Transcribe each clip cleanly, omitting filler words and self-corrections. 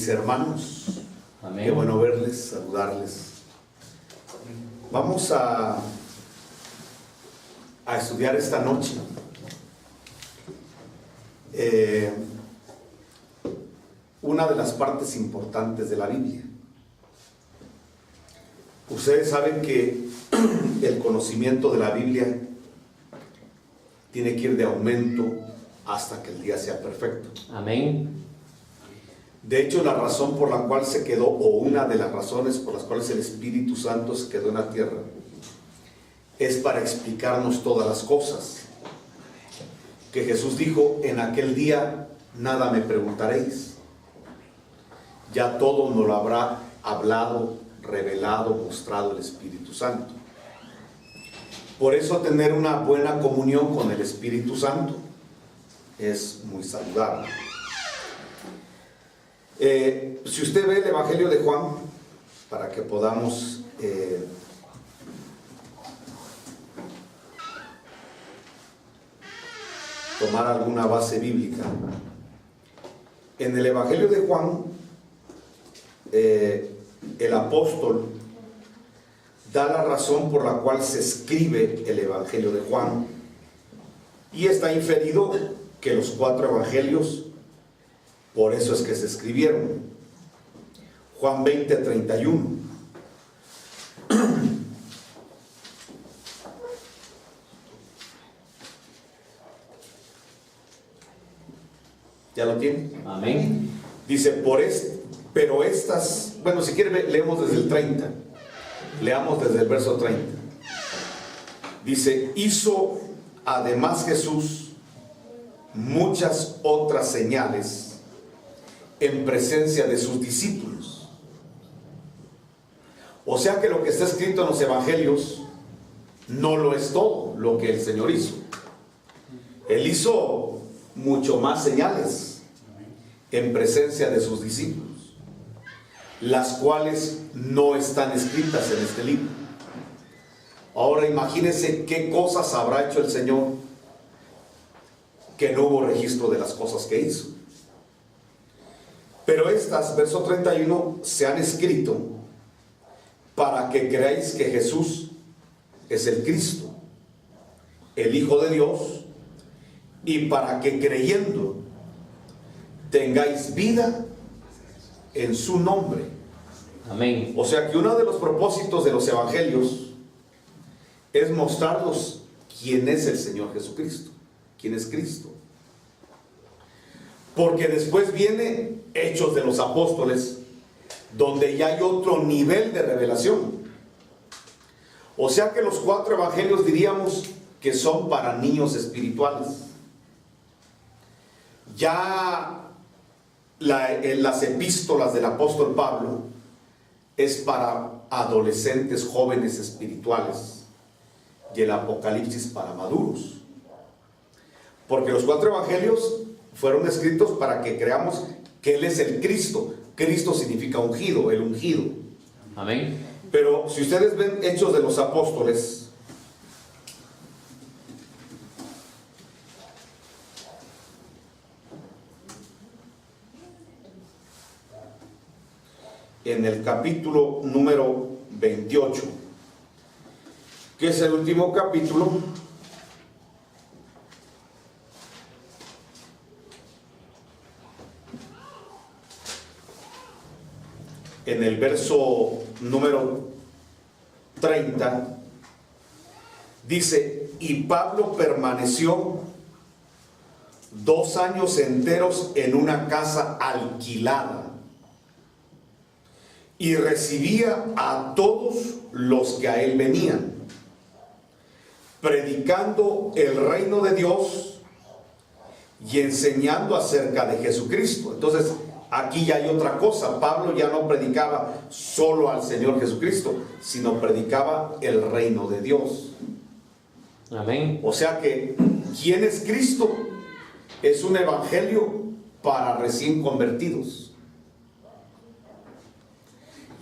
mis hermanos. Amén. Qué bueno verles, saludarles. Vamos a estudiar esta noche una de las partes importantes de la Biblia. Ustedes saben que el conocimiento de la Biblia tiene que ir de aumento hasta que el día sea perfecto. Amén. De hecho, la razón por la cual se quedó, o una de las razones por las cuales el Espíritu Santo se quedó en la tierra, es para explicarnos todas las cosas. Que Jesús dijo: en aquel día nada me preguntaréis. Ya todo nos lo habrá hablado, revelado, mostrado el Espíritu Santo. Por eso tener una buena comunión con el Espíritu Santo es muy saludable. Si usted ve el Evangelio de Juan, para que podamos tomar alguna base bíblica, en el Evangelio de Juan, el apóstol da la razón por la cual se escribe el Evangelio de Juan, y está inferido que los 4 evangelios, por eso es que se escribieron. Juan 20:31. ¿Ya lo tiene? Amén. Dice, pero estas, bueno, si quiere leemos desde el 30. Leamos desde el verso 30. Dice, hizo además Jesús muchas otras señales en presencia de sus discípulos. O sea que lo que está escrito en los evangelios no lo es todo lo que el Señor hizo. Él hizo mucho más señales en presencia de sus discípulos, las cuales no están escritas en este libro. Ahora imagínense qué cosas habrá hecho el Señor que no hubo registro de las cosas que hizo. Pero estas, verso 31, se han escrito para que creáis que Jesús es el Cristo, el Hijo de Dios, y para que creyendo tengáis vida en su nombre. Amén. O sea que uno de los propósitos de los evangelios es mostrarnos quién es el Señor Jesucristo, quién es Cristo. Porque después viene Hechos de los Apóstoles, donde ya hay otro nivel de revelación. O sea que los 4 evangelios diríamos que son para niños espirituales. Ya las epístolas del apóstol Pablo es para adolescentes, jóvenes espirituales, y el Apocalipsis para maduros. Porque los 4 evangelios fueron escritos para que creamos que Él es el Cristo. Cristo significa ungido, el ungido. Amén. Pero si ustedes ven Hechos de los Apóstoles, en el capítulo número 28, que es el último capítulo, en el verso número 30, dice, y Pablo permaneció 2 años enteros en una casa alquilada y recibía a todos los que a él venían, predicando el reino de Dios y enseñando acerca de Jesucristo. Entonces, aquí ya hay otra cosa. Pablo ya no predicaba solo al Señor Jesucristo, sino predicaba el reino de Dios. Amén. O sea que, ¿quién es Cristo? Es un evangelio para recién convertidos.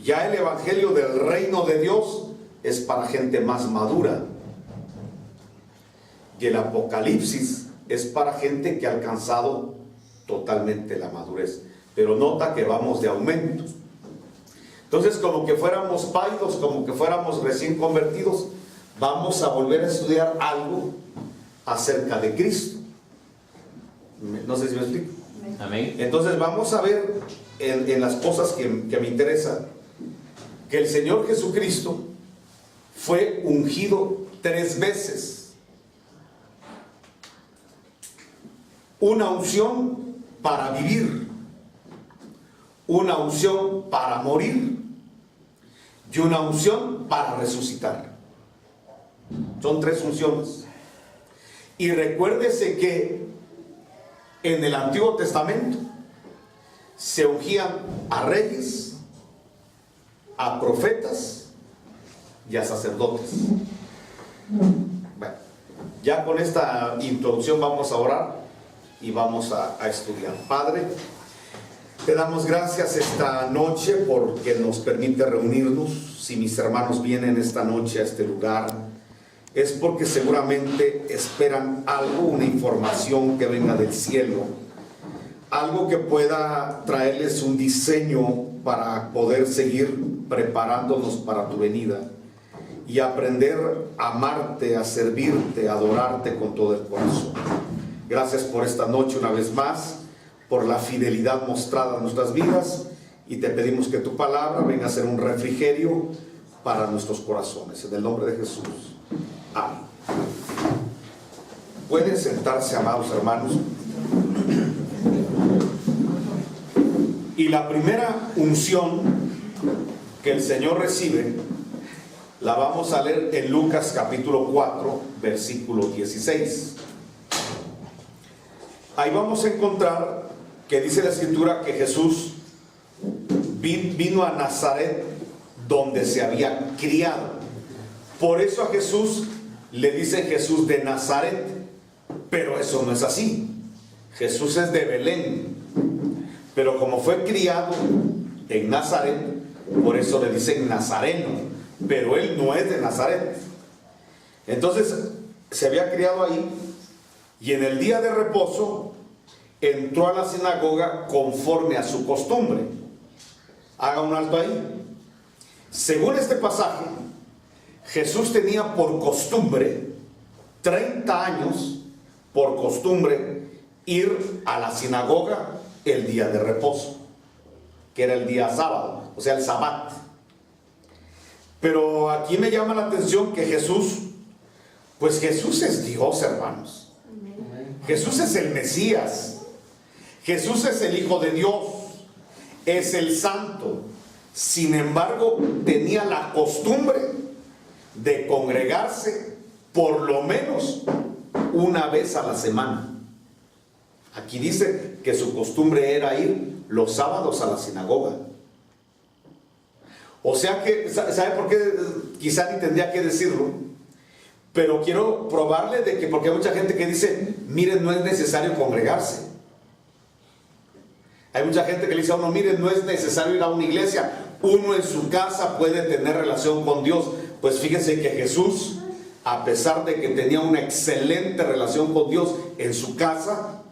Ya el evangelio del reino de Dios es para gente más madura. Y el Apocalipsis es para gente que ha alcanzado totalmente la madurez. pero nota que vamos de aumento. Entonces, como que fuéramos paidos, como que fuéramos recién convertidos, vamos a volver a estudiar algo acerca de Cristo. No sé si me explico. Amén. Entonces vamos a ver en las cosas que me interesan, que el Señor Jesucristo fue ungido 3 veces. Una unción para vivir, una unción para morir y una unción para resucitar. Son 3 unciones. Y recuérdese que en el Antiguo Testamento se ungían a reyes, a profetas y a sacerdotes. Bueno, ya con esta introducción vamos a orar y vamos a estudiar. Padre, te damos gracias esta noche porque nos permite reunirnos. Si mis hermanos vienen esta noche a este lugar, es porque seguramente esperan algo, una información que venga del cielo, algo que pueda traerles un diseño para poder seguir preparándonos para tu venida y aprender a amarte, a servirte, a adorarte con todo el corazón. Gracias por esta noche una vez más, por la fidelidad mostrada en nuestras vidas, y te pedimos que tu palabra venga a ser un refrigerio para nuestros corazones. En el nombre de Jesús. Amén. Pueden sentarse, amados hermanos. Y la primera unción que el Señor recibe la vamos a leer en Lucas capítulo 4, versículo 16. Ahí vamos a encontrar que dice la Escritura que Jesús vino a Nazaret, donde se había criado. Por eso a Jesús le dice Jesús de Nazaret, pero eso no es así. Jesús es de Belén, pero como fue criado en Nazaret, por eso le dicen nazareno, pero él no es de Nazaret. Entonces se había criado ahí, y en el día de reposo entró a la sinagoga conforme a su costumbre. Haga un alto ahí. Según este pasaje, Jesús tenía por costumbre, 30 años, por costumbre, ir a la sinagoga el día de reposo, que era el día sábado, o sea, el sabbat. Pero aquí me llama la atención que Jesús, pues Jesús es Dios, hermanos. Jesús es el Mesías. Jesús es el Hijo de Dios. Es el Santo. Sin embargo, tenía la costumbre de congregarse por lo menos una vez a la semana. Aquí dice que su costumbre era ir los sábados a la sinagoga. O sea que, ¿sabe por qué? Quizá ni tendría que decirlo, pero quiero probarle de que, porque hay mucha gente que dice, miren, no es necesario congregarse. Hay mucha gente que le dice a uno, miren, no es necesario ir a una iglesia, uno en su casa puede tener relación con Dios. Pues fíjense que Jesús, a pesar de que tenía una excelente relación con Dios en su casa,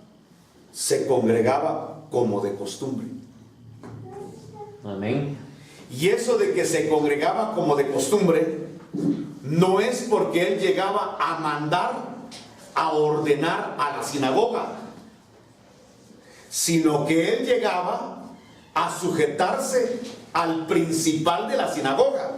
se congregaba como de costumbre. Amén. Y eso de que se congregaba como de costumbre, no es porque él llegaba a mandar, a ordenar a la sinagoga, sino que él llegaba a sujetarse al principal de la sinagoga.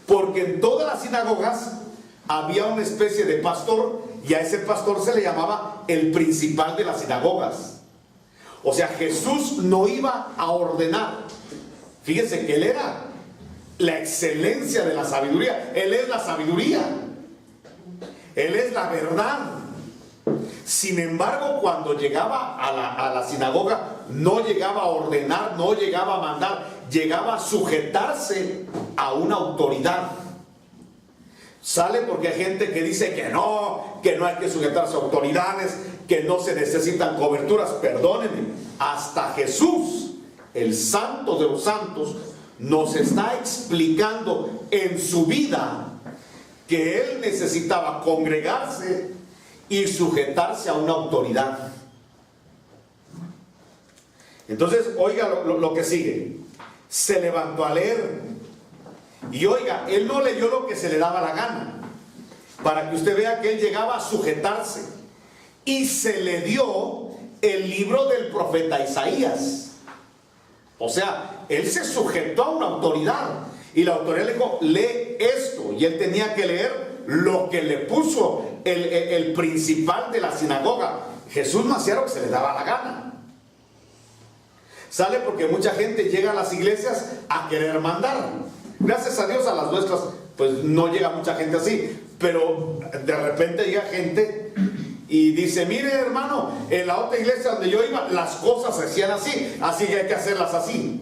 Porque en todas las sinagogas había una especie de pastor, y a ese pastor se le llamaba el principal de las sinagogas. O sea, Jesús no iba a ordenar. Fíjense que él era la excelencia de la sabiduría. Él es la sabiduría. Él es la verdad. Sin embargo, cuando llegaba a la sinagoga, no llegaba a ordenar, no llegaba a mandar, llegaba a sujetarse a una autoridad. Sale porque hay gente que dice que no hay que sujetarse a autoridades, que no se necesitan coberturas. Perdónenme, hasta Jesús, el santo de los santos, nos está explicando en su vida que él necesitaba congregarse y sujetarse a una autoridad. Entonces, oiga lo que sigue. Se levantó a leer. Y oiga, él no leyó lo que se le daba la gana. Para que usted vea que él llegaba a sujetarse. Y se le dio el libro del profeta Isaías. O sea, él se sujetó a una autoridad. Y la autoridad le dijo, lee esto. Y él tenía que leer lo que le puso el principal de la sinagoga. Jesús no hacía lo que se le daba la gana. Sale porque mucha gente llega a las iglesias a querer mandar. Gracias a Dios a las nuestras pues no llega mucha gente así. Pero de repente llega gente y dice, mire hermano, en la otra iglesia donde yo iba las cosas se hacían así, así que hay que hacerlas así.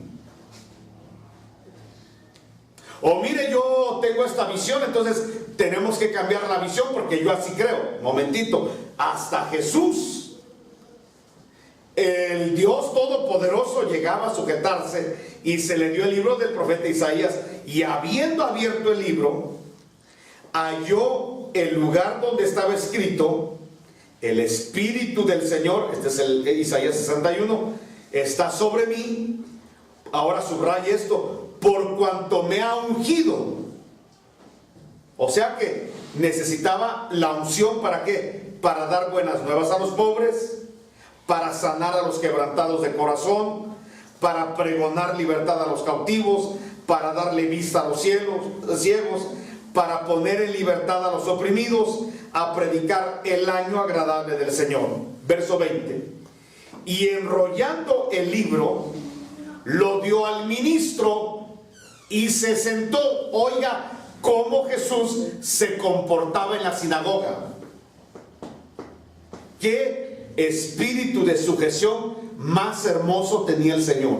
O mire, yo tengo esta visión, entonces tenemos que cambiar la visión porque yo así creo. Momentito, hasta Jesús, el Dios Todopoderoso, llegaba a sujetarse y se le dio el libro del profeta Isaías, y habiendo abierto el libro, halló el lugar donde estaba escrito, el Espíritu del Señor, este es el Isaías 61, está sobre mí. Ahora subraye esto, por cuanto me ha ungido. O sea que necesitaba la unción, ¿para qué? Para dar buenas nuevas a los pobres, para sanar a los quebrantados de corazón, para pregonar libertad a los cautivos, para darle vista a los ciegos, para poner en libertad a los oprimidos, a predicar el año agradable del Señor. Verso 20. Y enrollando el libro, lo dio al ministro y se sentó. Oiga cómo Jesús se comportaba en la sinagoga. Qué espíritu de sujeción más hermoso tenía el Señor.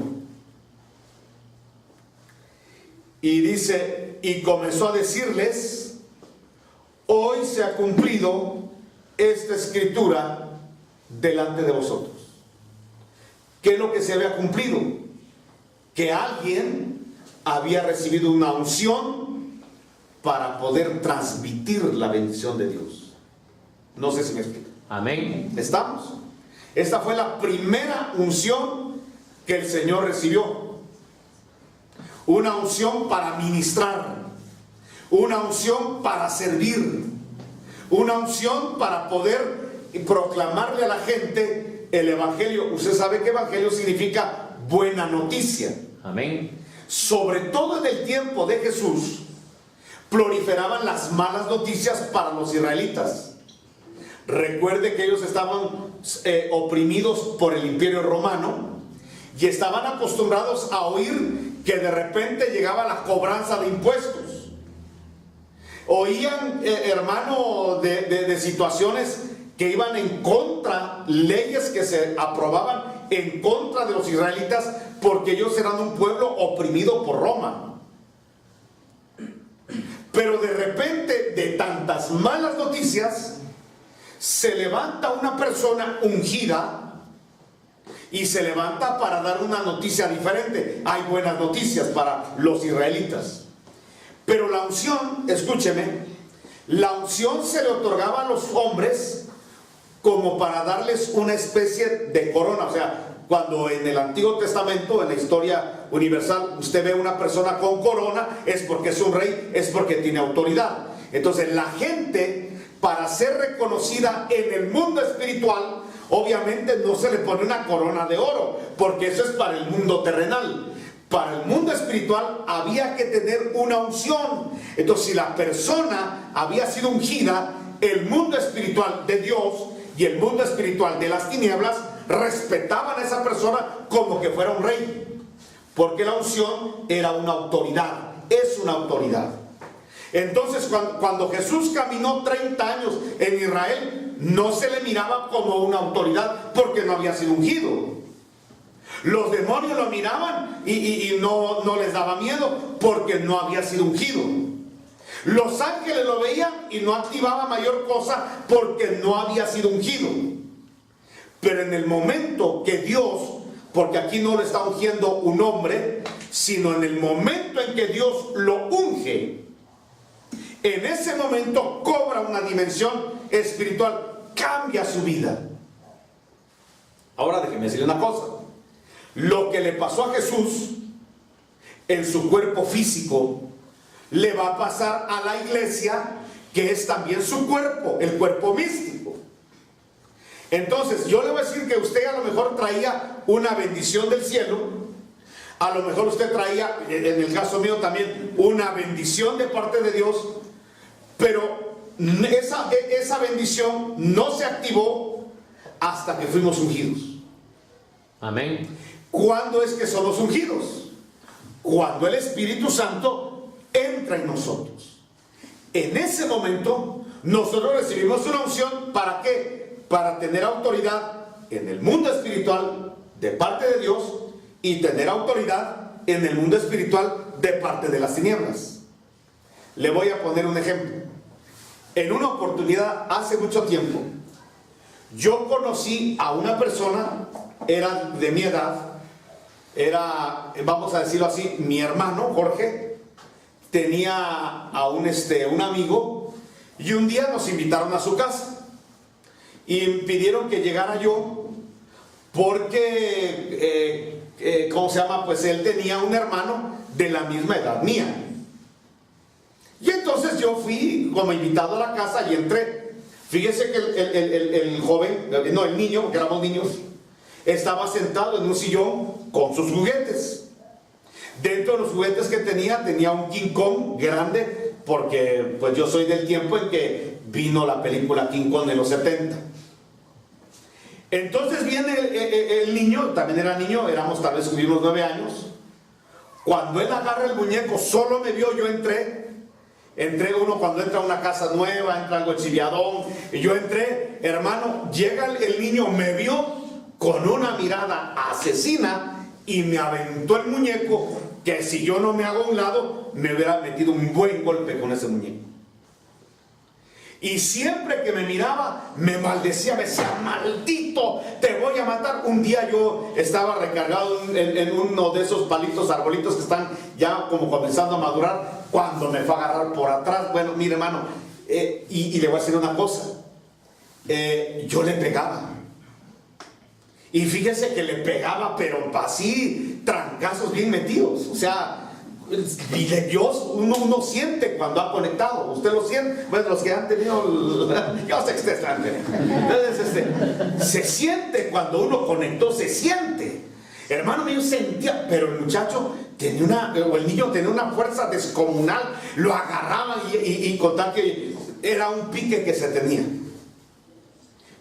Y dice, y comenzó a decirles, hoy se ha cumplido esta escritura delante de vosotros. ¿Qué es lo que se había cumplido? Que alguien había recibido una unción para poder transmitir la bendición de Dios. No sé si me explico. Amén. ¿Estamos? Esta fue la primera unción que el Señor recibió. Una unción para ministrar, una unción para servir, una unción para poder proclamarle a la gente el Evangelio. Usted sabe que Evangelio significa buena noticia. Amén. Sobre todo en el tiempo de Jesús, proliferaban las malas noticias para los israelitas. Recuerde que ellos estaban oprimidos por el Imperio Romano y estaban acostumbrados a oír que de repente llegaba la cobranza de impuestos. Oían, hermano, de situaciones que iban en contra, leyes que se aprobaban en contra de los israelitas, porque ellos eran un pueblo oprimido por Roma. Pero de repente, de tantas malas noticias, se levanta una persona ungida y se levanta para dar una noticia diferente. Hay buenas noticias para los israelitas. Pero la unción, escúcheme, la unción se le otorgaba a los hombres como para darles una especie de corona. O sea, cuando en el Antiguo Testamento, en la historia universal, usted ve una persona con corona, es porque es un rey, es porque tiene autoridad. Entonces la gente, para ser reconocida en el mundo espiritual, obviamente no se le pone una corona de oro, porque eso es para el mundo terrenal. Para el mundo espiritual había que tener una unción. Entonces, si la persona había sido ungida, el mundo espiritual de Dios y el mundo espiritual de las tinieblas respetaban a esa persona como que fuera un rey, porque la unción era una autoridad, es una autoridad. Entonces, cuando Jesús caminó 30 años en Israel, no se le miraba como una autoridad porque no había sido ungido. Los demonios lo miraban y no les daba miedo porque no había sido ungido. Los ángeles lo veían y no activaba mayor cosa porque no había sido ungido. Pero en el momento que Dios, porque aquí no le está ungiendo un hombre, sino en el momento en que Dios lo unge, en ese momento cobra una dimensión espiritual, cambia su vida. Ahora déjeme decirle una cosa. Lo que le pasó a Jesús en su cuerpo físico le va a pasar a la iglesia, que es también su cuerpo, el cuerpo místico. Entonces yo le voy a decir que usted a lo mejor traía una bendición del cielo, a lo mejor usted traía, en el caso mío también, una bendición de parte de Dios, pero esa bendición no se activó hasta que fuimos ungidos. Amén. ¿Cuándo es que somos ungidos? Cuando el Espíritu Santo entra en nosotros. En ese momento nosotros recibimos una unción. ¿Para qué? Para tener autoridad en el mundo espiritual de parte de Dios y tener autoridad en el mundo espiritual de parte de las tinieblas. Le voy a poner un ejemplo. En una oportunidad, hace mucho tiempo, yo conocí a una persona, era de mi edad, era, vamos a decirlo así, mi hermano Jorge, tenía a un amigo, y un día nos invitaron a su casa y pidieron que llegara yo porque ¿cómo se llama? Pues él tenía un hermano de la misma edad mía. Y entonces yo fui como invitado a la casa y entré. Fíjese que el joven, no, el niño, porque éramos niños, estaba sentado en un sillón con sus juguetes. Dentro de los juguetes que tenía un King Kong grande, porque pues yo soy del tiempo en que vino la película King Kong en los 70. Entonces viene el niño, también era niño, éramos tal vez unos 9 años. Cuando él agarra el muñeco, solo me vio, yo entré uno cuando entra a una casa nueva, entra algo chiviadón, y yo entré, hermano, llega el niño, me vio con una mirada asesina y me aventó el muñeco, que si yo no me hago a un lado, me hubiera metido un buen golpe con ese muñeco. Y siempre que me miraba, me maldecía, me decía, maldito, te voy a matar. Un día yo estaba recargado en uno de esos palitos, arbolitos que están ya como comenzando a madurar, cuando me fue a agarrar por atrás. Bueno, mire hermano, y le voy a decir una cosa, yo le pegaba. Y fíjese que le pegaba, pero así, trancazos bien metidos. O sea, y de Dios uno siente cuando ha conectado. Usted lo siente. Bueno, los que han tenido, yo sé que ustedes han tenido. Entonces, se siente cuando uno conectó, se siente. Hermano mío, sentía, pero el muchacho tenía el niño tenía una fuerza descomunal. Lo agarraba y contar que era un pique que se tenía.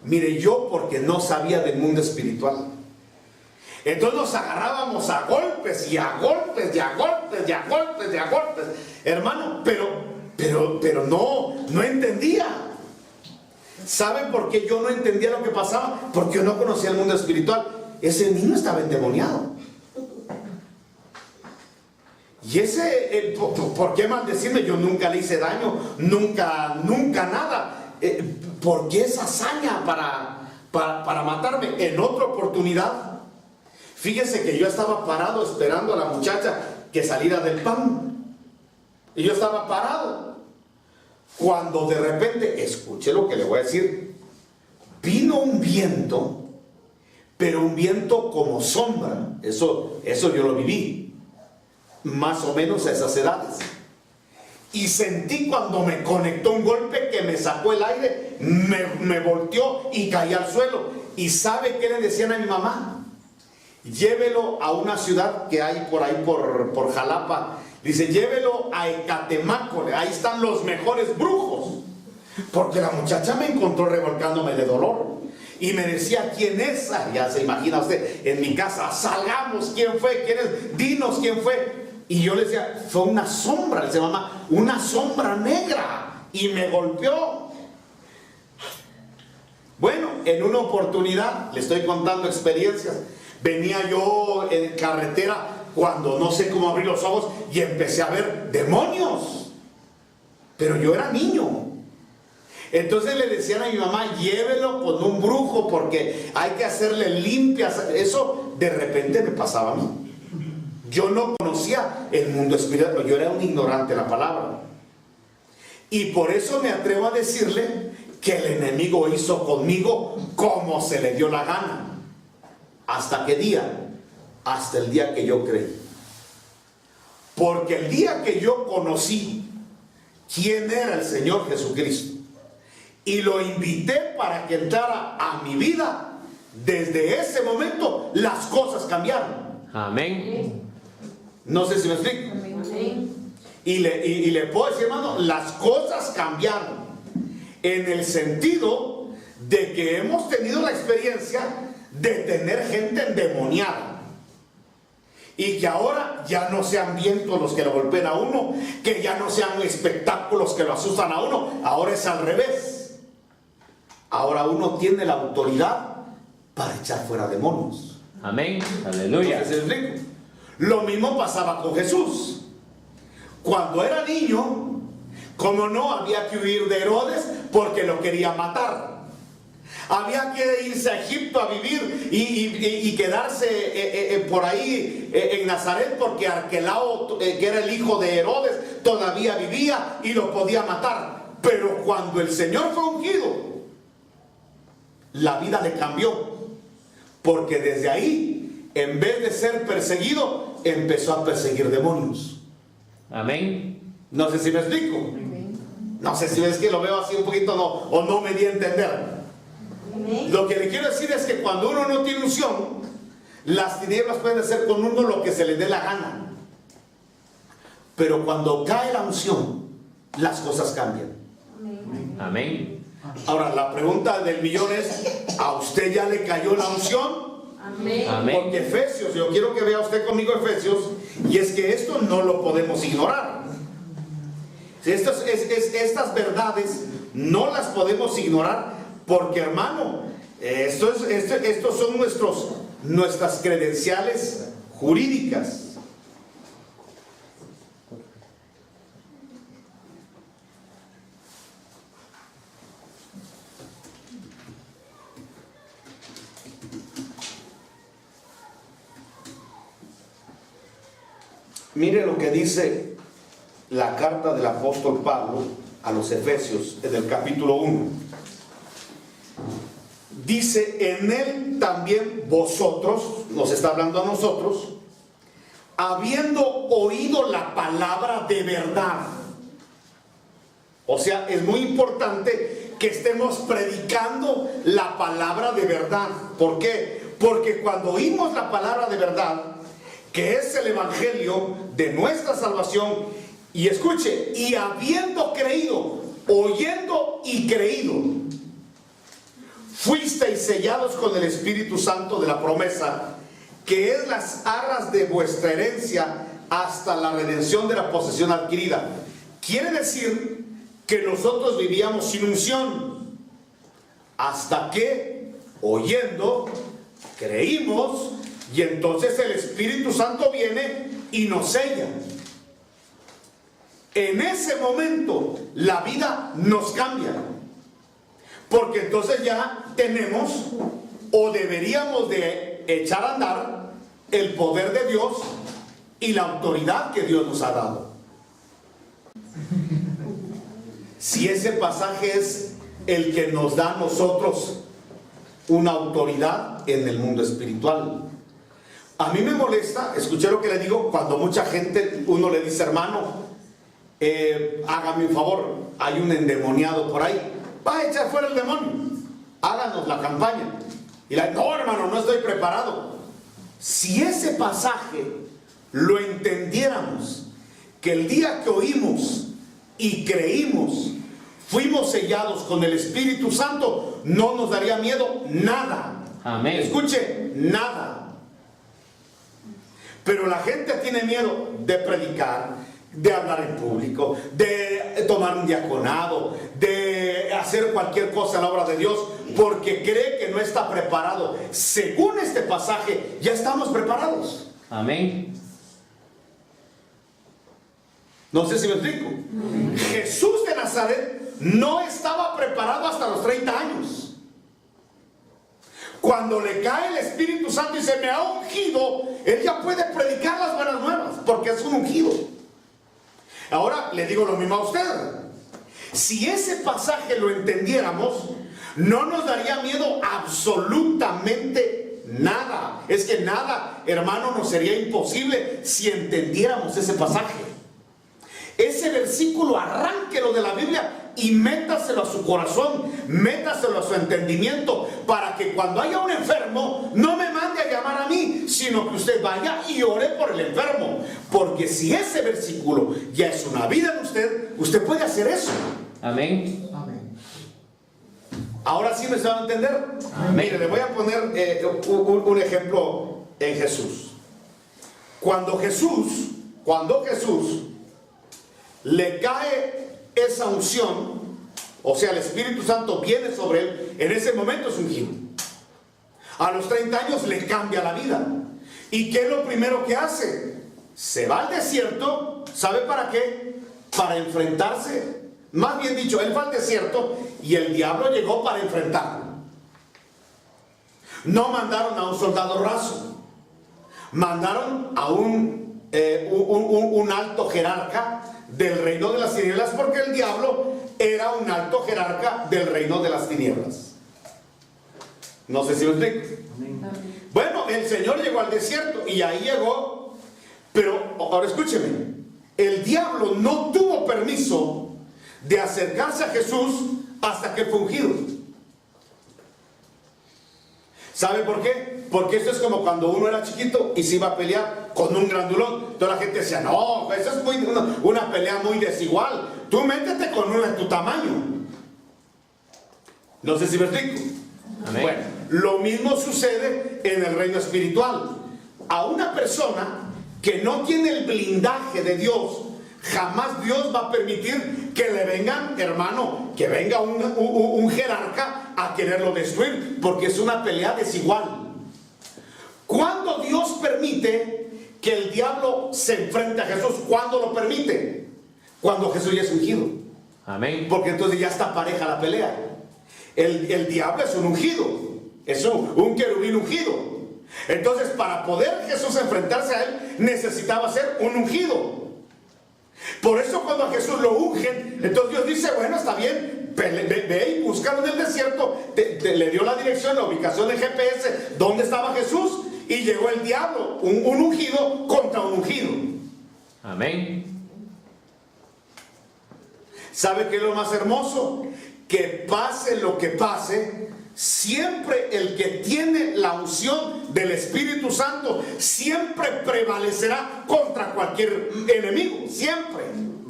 Mire, yo porque no sabía del mundo espiritual, entonces nos agarrábamos a golpes y a golpes y a golpes y a golpes y a golpes, hermano, pero no entendía. ¿Saben por qué yo no entendía lo que pasaba? Porque yo no conocía el mundo espiritual. Ese niño estaba endemoniado. Y ese, ¿por qué maldecirme? Yo nunca le hice daño, nunca nada. ¿Por qué esa hazaña para matarme? En otra oportunidad, fíjese que yo estaba parado esperando a la muchacha que saliera del pan. Y yo estaba parado. Cuando de repente, escuche lo que le voy a decir, vino un viento, pero un viento como sombra. Eso yo lo viví, más o menos a esas edades. Y sentí cuando me conectó un golpe que me sacó el aire, me volteó y caí al suelo. ¿Y sabe qué le decían a mi mamá? Llévelo a una ciudad que hay por ahí, por Jalapa. Dice, llévelo a Ecatemaco, ahí están los mejores brujos. Porque la muchacha me encontró revolcándome de dolor. Y me decía, ¿quién es? Ya se imagina usted, en mi casa, salgamos, ¿quién fue? ¿Quién es? Dinos quién fue. Y yo le decía, fue una sombra, le decía mamá, una sombra negra. Y me golpeó. Bueno, en una oportunidad, le estoy contando experiencias, venía yo en carretera cuando no sé cómo abrí los ojos y empecé a ver demonios. Pero yo era niño. Entonces le decían a mi mamá, llévelo con un brujo porque hay que hacerle limpias. Eso de repente me pasaba a mí. Yo no conocía el mundo espiritual, yo era un ignorante de la palabra. Y por eso me atrevo a decirle que el enemigo hizo conmigo como se le dio la gana. ¿Hasta qué día? hasta el día que yo creí. Porque el día que yo conocí quién era el Señor Jesucristo y lo invité para que entrara a mi vida, desde ese momento las cosas cambiaron. Amén. No sé si me explico. Y le puedo decir, hermano, las cosas cambiaron en el sentido de que hemos tenido la experiencia de tener gente endemoniada. Y que ahora ya no sean vientos los que lo golpean a uno, que ya no sean espectáculos que lo asustan a uno. Ahora es al revés. Ahora uno tiene la autoridad para echar fuera demonios. Amén. Aleluya. Entonces, ¿me explico? Lo mismo pasaba con Jesús. Cuando era niño, como no, había que huir de Herodes porque lo quería matar. Había que irse a Egipto a vivir y quedarse por ahí en Nazaret porque Arquelao, que era el hijo de Herodes, todavía vivía y lo podía matar. Pero cuando el Señor fue ungido, la vida le cambió. Porque desde ahí, en vez de ser perseguido, empezó a perseguir demonios. Amén. No sé si me explico. No sé si ves que lo veo así un poquito o no me di a entender. Lo que le quiero decir es que cuando uno no tiene unción, las tinieblas pueden hacer con uno lo que se le dé la gana. Pero cuando cae la unción, las cosas cambian. Amén. Ahora, la pregunta del millón es, ¿a usted ya le cayó la unción? Amén. Amén. Porque Efesios, yo quiero que vea usted conmigo Efesios, y es que esto no lo podemos ignorar. Estas verdades no las podemos ignorar. Porque, hermano, estos son nuestras credenciales jurídicas. Mire lo que dice la carta del apóstol Pablo a los Efesios en el capítulo 1. Dice, en él también vosotros, nos está hablando a nosotros, habiendo oído la palabra de verdad. O sea, es muy importante que estemos predicando la palabra de verdad. ¿Por qué? Porque cuando oímos la palabra de verdad, que es el evangelio de nuestra salvación, y escuche, y habiendo creído, oyendo y creído, fuisteis sellados con el Espíritu Santo de la promesa, que es las arras de vuestra herencia hasta la redención de la posesión adquirida. Quiere decir que nosotros vivíamos sin unción, hasta que, oyendo, creímos, y entonces el Espíritu Santo viene y nos sella. En ese momento la vida nos cambia. Porque entonces ya tenemos o deberíamos de echar a andar el poder de Dios y la autoridad que Dios nos ha dado. Si ese pasaje es el que nos da a nosotros una autoridad en el mundo espiritual. A mí me molesta, escuché lo que le digo, cuando mucha gente, uno le dice, hermano, hágame un favor, hay un endemoniado por ahí. Va a echar fuera el demonio. Háganos la campaña. Y no, hermano, no estoy preparado. Si ese pasaje lo entendiéramos, que el día que oímos y creímos, fuimos sellados con el Espíritu Santo, no nos daría miedo nada. Amén. Escuche, nada. Pero la gente tiene miedo de predicar, de hablar en público, de tomar un diaconado, de hacer cualquier cosa en la obra de Dios, porque cree que no está preparado. Según este pasaje, ya estamos preparados. Amén. No sé si me explico. Jesús de Nazaret no estaba preparado hasta los 30 años. Cuando le cae el Espíritu Santo y se me ha ungido, él ya puede predicar las buenas nuevas, porque es un ungido. Ahora le digo lo mismo a usted. Si ese pasaje lo entendiéramos, no nos daría miedo absolutamente nada. Es que que nada, hermano, nos sería imposible si entendiéramos ese pasaje. Ese versículo, arránquelo de la Biblia y métaselo a su corazón, métaselo a su entendimiento, para que cuando haya un enfermo no me mande a llamar a mí, sino que usted vaya y ore por el enfermo. Porque si ese versículo ya es una vida en usted, usted puede hacer eso. Amén. Ahora sí me se va a entender. Mire, le voy a poner un ejemplo en Jesús. Cuando Jesús le cae esa unción, o sea, el Espíritu Santo viene sobre él, en ese momento es ungido. A los 30 años le cambia la vida. ¿Y qué es lo primero que hace? Se va al desierto. ¿Sabe para qué? Para enfrentarse. Más bien dicho, él fue al desierto y el diablo llegó para enfrentarlo. No mandaron a un soldado raso, mandaron a un alto jerarca del reino de las tinieblas, porque el diablo era un alto jerarca del reino de las tinieblas. No sé si me explico. Bueno, el Señor llegó al desierto y ahí llegó, pero ahora escúcheme, el diablo no tuvo permiso de acercarse a Jesús hasta que fue ungido. ¿Sabe por qué? Porque eso es como cuando uno era chiquito y se iba a pelear con un grandulón. Toda la gente decía, no, eso es una pelea muy desigual. Tú métete con uno de tu tamaño. No sé si me explico. Amén. Bueno, lo mismo sucede en el reino espiritual. A una persona que no tiene el blindaje de Dios, jamás Dios va a permitir que le vengan, hermano, que venga un jerarca a quererlo destruir, porque es una pelea desigual. ¿Cuándo Dios permite que el diablo se enfrente a Jesús? ¿Cuándo lo permite? Cuando Jesús ya es ungido. Amén. Porque entonces ya está pareja la pelea. El diablo es un ungido, es un querubín ungido. Entonces, para poder Jesús enfrentarse a él, necesitaba ser un ungido. Por eso cuando a Jesús lo ungen, entonces Dios dice, bueno, está bien, ve y búscalo en el desierto. Le dio la dirección, la ubicación del GPS, dónde estaba Jesús, y llegó el diablo, un ungido contra un ungido. Amén. ¿Sabe qué es lo más hermoso? Que pase lo que pase, siempre el que tiene la unción del Espíritu Santo siempre prevalecerá contra cualquier enemigo, siempre.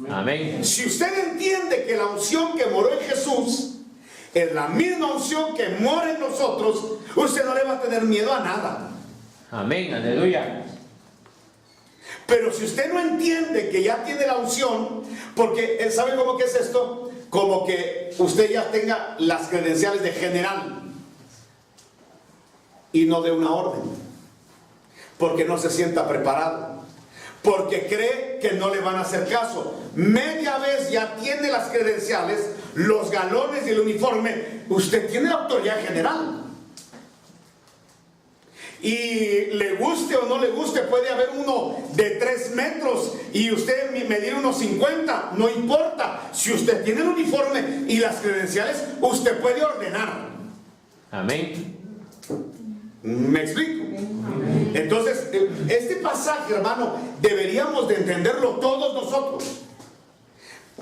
Amén. Si usted entiende que la unción que moró en Jesús es la misma unción que mora en nosotros, usted no le va a tener miedo a nada. Amén. Aleluya. Pero si usted no entiende que ya tiene la unción, porque él sabe cómo que es esto, como que usted ya tenga las credenciales de general y no de una orden, porque no se sienta preparado, porque cree que no le van a hacer caso. Media vez ya tiene las credenciales, los galones y el uniforme, usted tiene la autoridad general. Y le guste o no le guste, puede haber uno de 3 metros y usted medir unos 50, no importa. Si usted tiene el uniforme y las credenciales, usted puede ordenar. Amén. ¿Me explico? Entonces, este pasaje, hermano, deberíamos de entenderlo todos nosotros.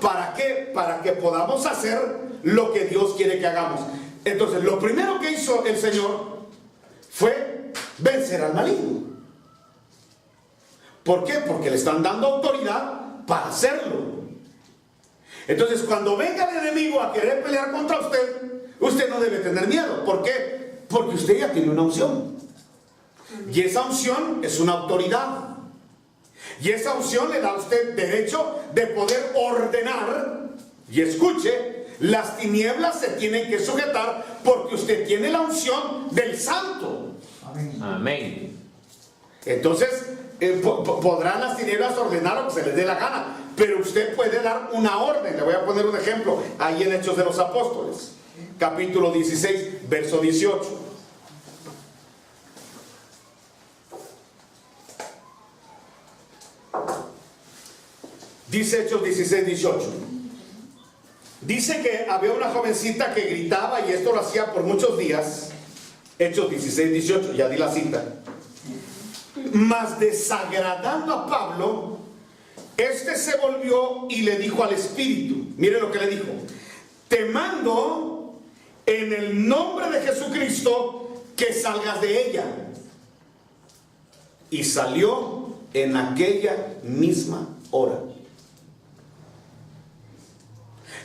¿Para qué? Para que podamos hacer lo que Dios quiere que hagamos. Entonces, lo primero que hizo el Señor fue vencer al maligno. ¿Por qué? Porque le están dando autoridad para hacerlo. Entonces, cuando venga el enemigo a querer pelear contra usted, usted no debe tener miedo. ¿Por qué? Porque usted ya tiene una unción. Y esa unción es una autoridad. Y esa unción le da a usted derecho de poder ordenar. Y escuche, las tinieblas se tienen que sujetar porque usted tiene la unción del Santo. Amén. Entonces, podrán las tinieblas ordenar lo que se les dé la gana, pero usted puede dar una orden. Le voy a poner un ejemplo ahí en Hechos de los Apóstoles, capítulo 16, verso 18. Dice Hechos 16, 18. Dice que había una jovencita que gritaba, y esto lo hacía por muchos días. Hechos 16, 18, ya di la cita. Mas desagradando a Pablo, este se volvió y le dijo al espíritu, mire lo que le dijo: te mando en el nombre de Jesucristo que salgas de ella. Y salió en aquella misma hora.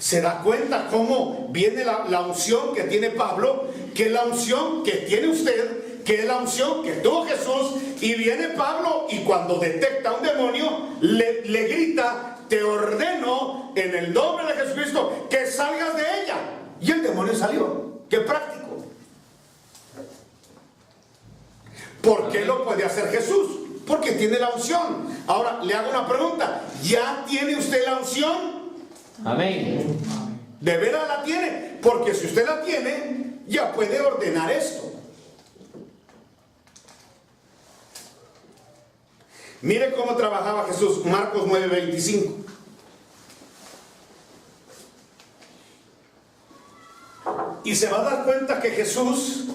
¿Se da cuenta cómo viene la unción que tiene Pablo? Que es la unción que tiene usted, que es la unción que tuvo Jesús. Y viene Pablo y cuando detecta un demonio, le grita: te ordeno en el nombre de Jesucristo que salgas de ella. Y el demonio salió. ¡Qué práctico! ¿Por qué lo puede hacer Jesús? Porque tiene la unción. Ahora le hago una pregunta: ¿ya tiene usted la unción? Amén. ¿De veras la tiene? Porque si usted la tiene, ya puede ordenar esto. Mire cómo trabajaba Jesús. Marcos 9:25. Y se va a dar cuenta que Jesús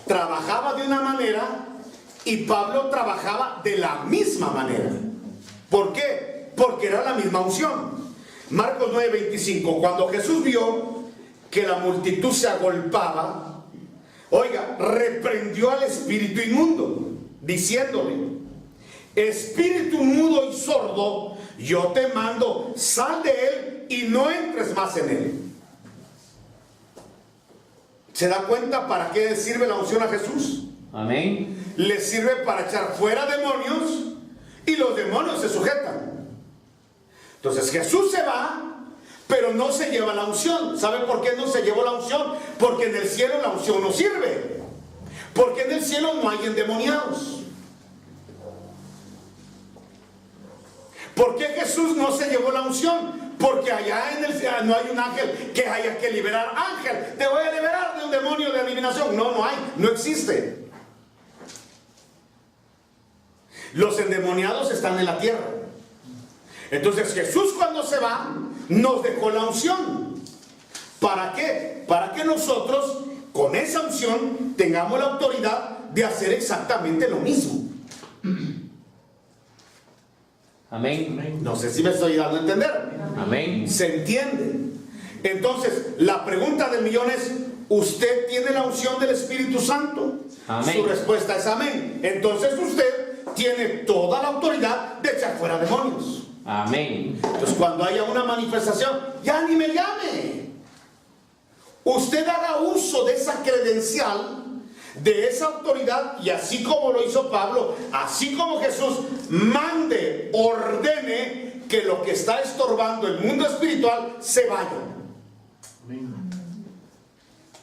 trabajaba de una manera y Pablo trabajaba de la misma manera. ¿Por qué? Porque era la misma unción. Marcos 9:25. Cuando Jesús vio que la multitud se agolpaba, oiga, reprendió al espíritu inmundo, diciéndole: espíritu mudo y sordo, yo te mando, sal de él y no entres más en él. ¿Se da cuenta para qué sirve la unción a Jesús? Amén. Le sirve para echar fuera demonios y los demonios se sujetan. Entonces Jesús se va, pero no se lleva la unción. ¿Sabe por qué no se llevó la unción? Porque en el cielo la unción no sirve. Porque en el cielo no hay endemoniados. ¿Por qué Jesús no se llevó la unción? Porque allá en el cielo no hay un ángel que haya que liberar. Ángel, te voy a liberar de un demonio de adivinación. No, no hay, no existe. Los endemoniados están en la tierra. Entonces Jesús, cuando se va, nos dejó la unción. ¿Para qué? Para que nosotros con esa unción tengamos la autoridad de hacer exactamente lo mismo. Amén. No sé si me estoy dando a entender. Amén. ¿Se entiende? Entonces la pregunta del millón es: ¿usted tiene la unción del Espíritu Santo? Amén. Su respuesta es amén. Entonces usted tiene toda la autoridad de echar fuera demonios. Amén. Entonces cuando haya una manifestación, ya ni me llame. Usted haga uso de esa credencial, de esa autoridad, y así como lo hizo Pablo, así como Jesús, mande, ordene que lo que está estorbando el mundo espiritual se vaya.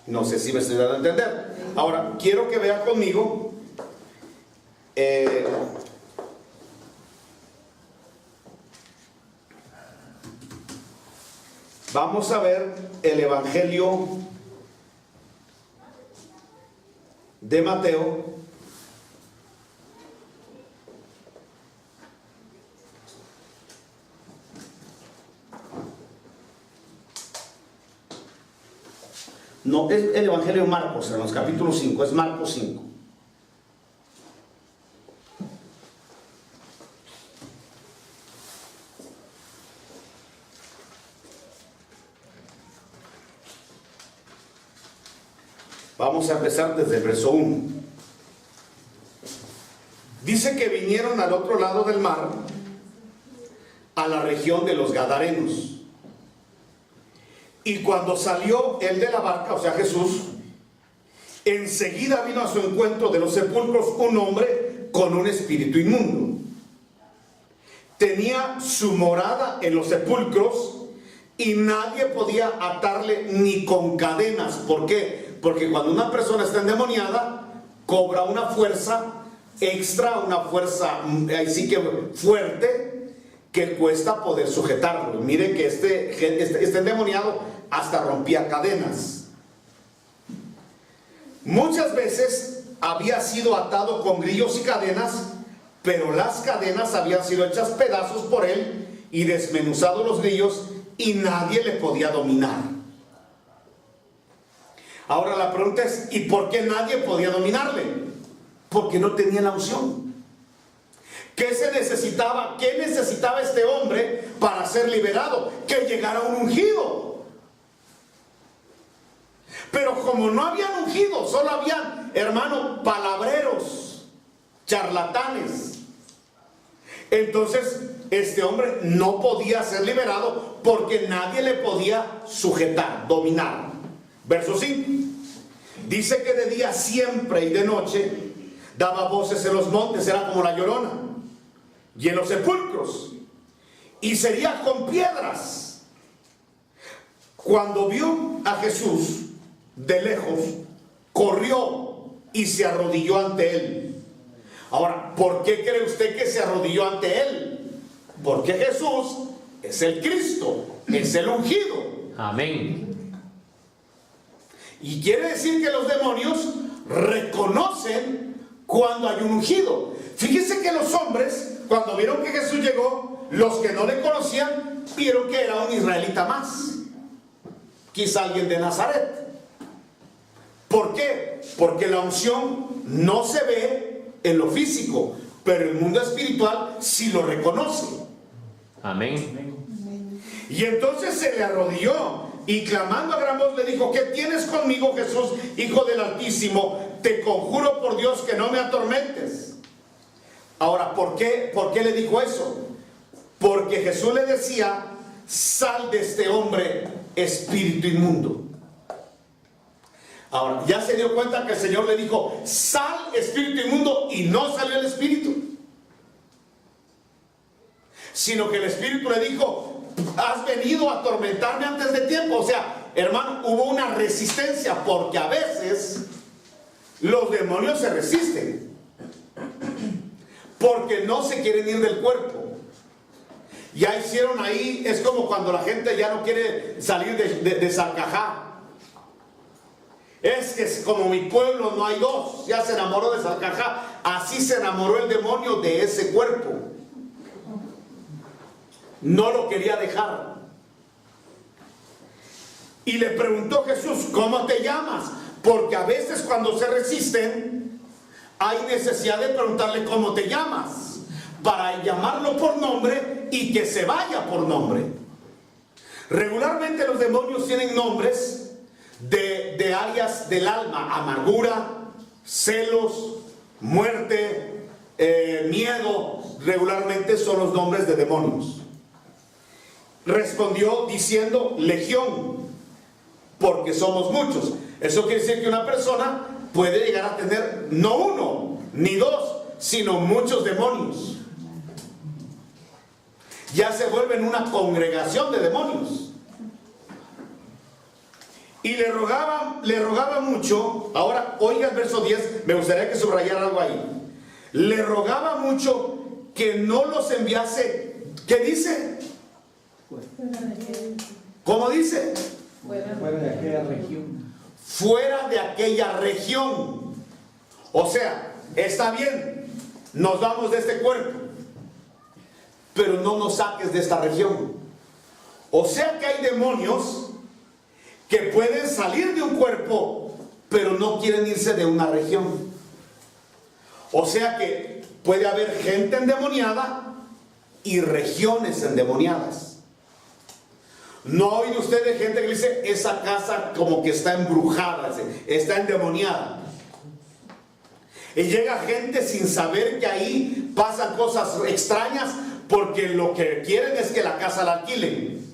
No sé si me estoy dando a entender. Ahora quiero que vea conmigo vamos a ver el Evangelio de Mateo, no es el Evangelio de Marcos, en los capítulos 5, es Marcos 5. Vamos a empezar desde el verso 1. Dice que vinieron al otro lado del mar, a la región de los Gadarenos. Y cuando salió él de la barca, o sea Jesús, enseguida vino a su encuentro de los sepulcros un hombre con un espíritu inmundo. Tenía su morada en los sepulcros y nadie podía atarle ni con cadenas. ¿Por qué? Porque cuando una persona está endemoniada, cobra una fuerza extra, una fuerza ahí sí que fuerte, que cuesta poder sujetarlo. Mire que este endemoniado hasta rompía cadenas. Muchas veces había sido atado con grillos y cadenas, pero las cadenas habían sido hechas pedazos por él y desmenuzados los grillos, y nadie le podía dominar. Ahora la pregunta es: ¿y por qué nadie podía dominarle? Porque no tenía la unción. ¿Qué se necesitaba? ¿Qué necesitaba este hombre para ser liberado? Que llegara un ungido. Pero como no habían ungido, solo habían, hermano, palabreros, charlatanes. Entonces, este hombre no podía ser liberado porque nadie le podía sujetar, dominar. Verso 5. Dice que de día siempre y de noche daba voces en los montes, era como la Llorona, y en los sepulcros, y sería con piedras. Cuando vio a Jesús de lejos, corrió y se arrodilló ante él. Ahora, ¿por qué cree usted que se arrodilló ante él? Porque Jesús es el Cristo, es el ungido. Amén. Y quiere decir que los demonios reconocen cuando hay un ungido. Fíjese que los hombres, cuando vieron que Jesús llegó, los que no le conocían, vieron que era un israelita más. Quizá alguien de Nazaret. ¿Por qué? Porque la unción no se ve en lo físico, pero el mundo espiritual sí lo reconoce. Amén. Y entonces se le arrodilló y clamando a gran voz le dijo: ¿qué tienes conmigo, Jesús, Hijo del Altísimo? Te conjuro por Dios que no me atormentes. Ahora, ¿por qué le dijo eso? Porque Jesús le decía: sal de este hombre, espíritu inmundo. Ahora, ya se dio cuenta que el Señor le dijo: sal, espíritu inmundo, y no salió el espíritu, sino que el espíritu le dijo: has venido a atormentarme antes de tiempo. O sea, hermano, hubo una resistencia, porque a veces los demonios se resisten porque no se quieren ir del cuerpo. Ya hicieron ahí, es como cuando la gente ya no quiere salir de Salcajá. Es que es como mi pueblo no hay dos, ya se enamoró de Salcajá. Así se enamoró el demonio de ese cuerpo. No lo quería dejar. Y le preguntó Jesús: ¿cómo te llamas? Porque a veces cuando se resisten hay necesidad de preguntarle cómo te llamas, para llamarlo por nombre y que se vaya por nombre. Regularmente los demonios tienen nombres de áreas del alma: amargura, celos, muerte, miedo. Regularmente son los nombres de demonios. Respondió diciendo: legión, porque somos muchos. Eso quiere decir que una persona puede llegar a tener no uno ni dos, sino muchos demonios. Ya se vuelven una congregación de demonios. Y le rogaba mucho. Ahora oiga el verso 10, me gustaría que subrayara algo ahí. Le rogaba mucho que no los enviase. ¿Qué dice? ¿Cómo dice? Fuera de aquella región. Fuera de aquella región. O sea, está bien, nos vamos de este cuerpo, pero no nos saques de esta región. O sea que hay demonios que pueden salir de un cuerpo, pero no quieren irse de una región. O sea que puede haber gente endemoniada y regiones endemoniadas. ¿No ha oído usted de gente que dice: esa casa como que está embrujada, está endemoniada? Y llega gente sin saber que ahí pasan cosas extrañas, porque lo que quieren es que la casa la alquilen.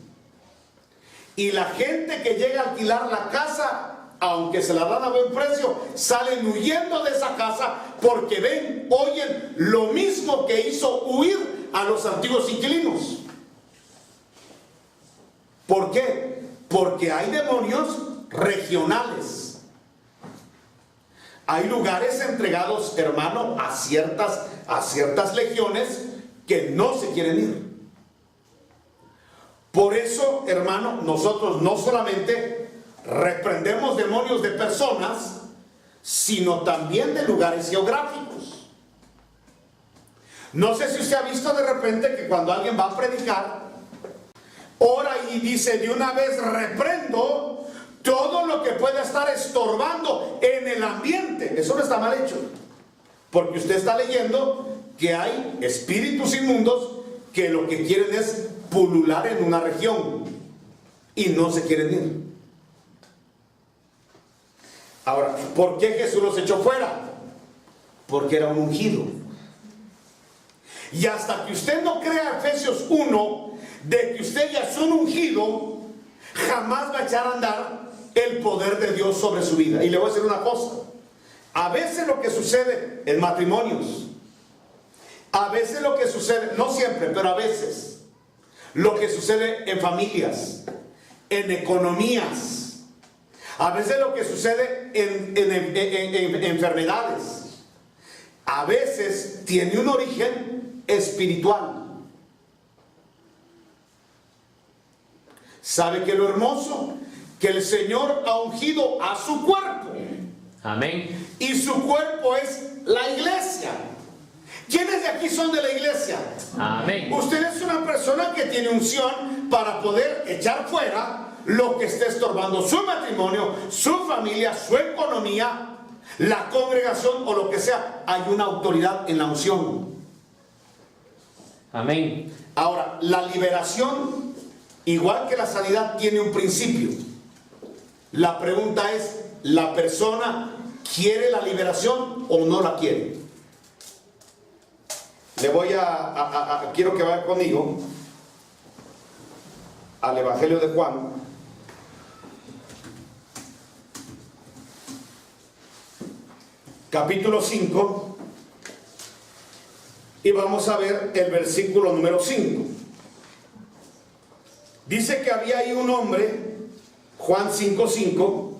Y la gente que llega a alquilar la casa, aunque se la dan a buen precio, salen huyendo de esa casa porque ven, oyen lo mismo que hizo huir a los antiguos inquilinos. ¿Por qué? Porque hay demonios regionales. Hay lugares entregados, hermano, a ciertas legiones que no se quieren ir. Por eso, hermano, nosotros no solamente reprendemos demonios de personas, sino también de lugares geográficos. No sé si usted ha visto de repente que cuando alguien va a predicar, ora y dice: de una vez reprendo todo lo que pueda estar estorbando en el ambiente. Eso no está mal hecho. Porque usted está leyendo que hay espíritus inmundos que lo que quieren es pulular en una región y no se quieren ir. Ahora, ¿por qué Jesús los echó fuera? Porque era un ungido. Y hasta que usted no crea Efesios 1 de que usted ya es un ungido, jamás va a echar a andar el poder de Dios sobre su vida. Y le voy a decir una cosa: a veces lo que sucede en matrimonios, a veces lo que sucede, no siempre, pero a veces, lo que sucede en familias, en economías, a veces lo que sucede en enfermedades, a veces tiene un origen espiritual. ¿Sabe qué es lo hermoso? Que el Señor ha ungido a su cuerpo. Amén. Y su cuerpo es la iglesia. ¿Quiénes de aquí son de la iglesia? Amén. Usted es una persona que tiene unción para poder echar fuera lo que esté estorbando su matrimonio, su familia, su economía, la congregación o lo que sea. Hay una autoridad en la unción. Amén. Ahora, la liberación, igual que la sanidad, tiene un principio. La pregunta es: ¿la persona quiere la liberación o no la quiere? Le voy quiero que vaya conmigo al Evangelio de Juan, capítulo 5, y vamos a ver el versículo número 5. Dice que había ahí un hombre, Juan 5:5,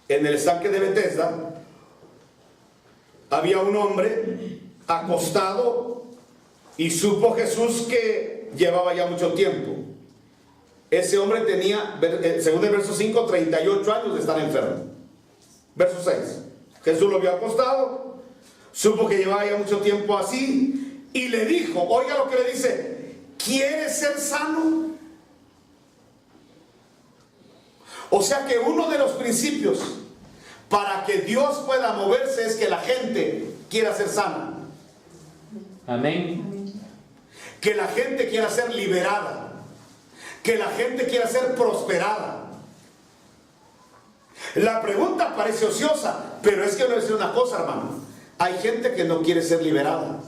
en el estanque de Betesda. Había un hombre acostado y supo Jesús que llevaba ya mucho tiempo. Ese hombre tenía, según el verso 5, 38 años de estar enfermo. Verso 6. Jesús lo vio acostado, supo que llevaba ya mucho tiempo así y le dijo, oiga lo que le dice: ¿quieres ser sano? O sea que uno de los principios para que Dios pueda moverse es que la gente quiera ser sana. Amén. Que la gente quiera ser liberada. Que la gente quiera ser prosperada. La pregunta parece ociosa, pero es que le voy a decir una cosa, hermano. Hay gente que no quiere ser liberada.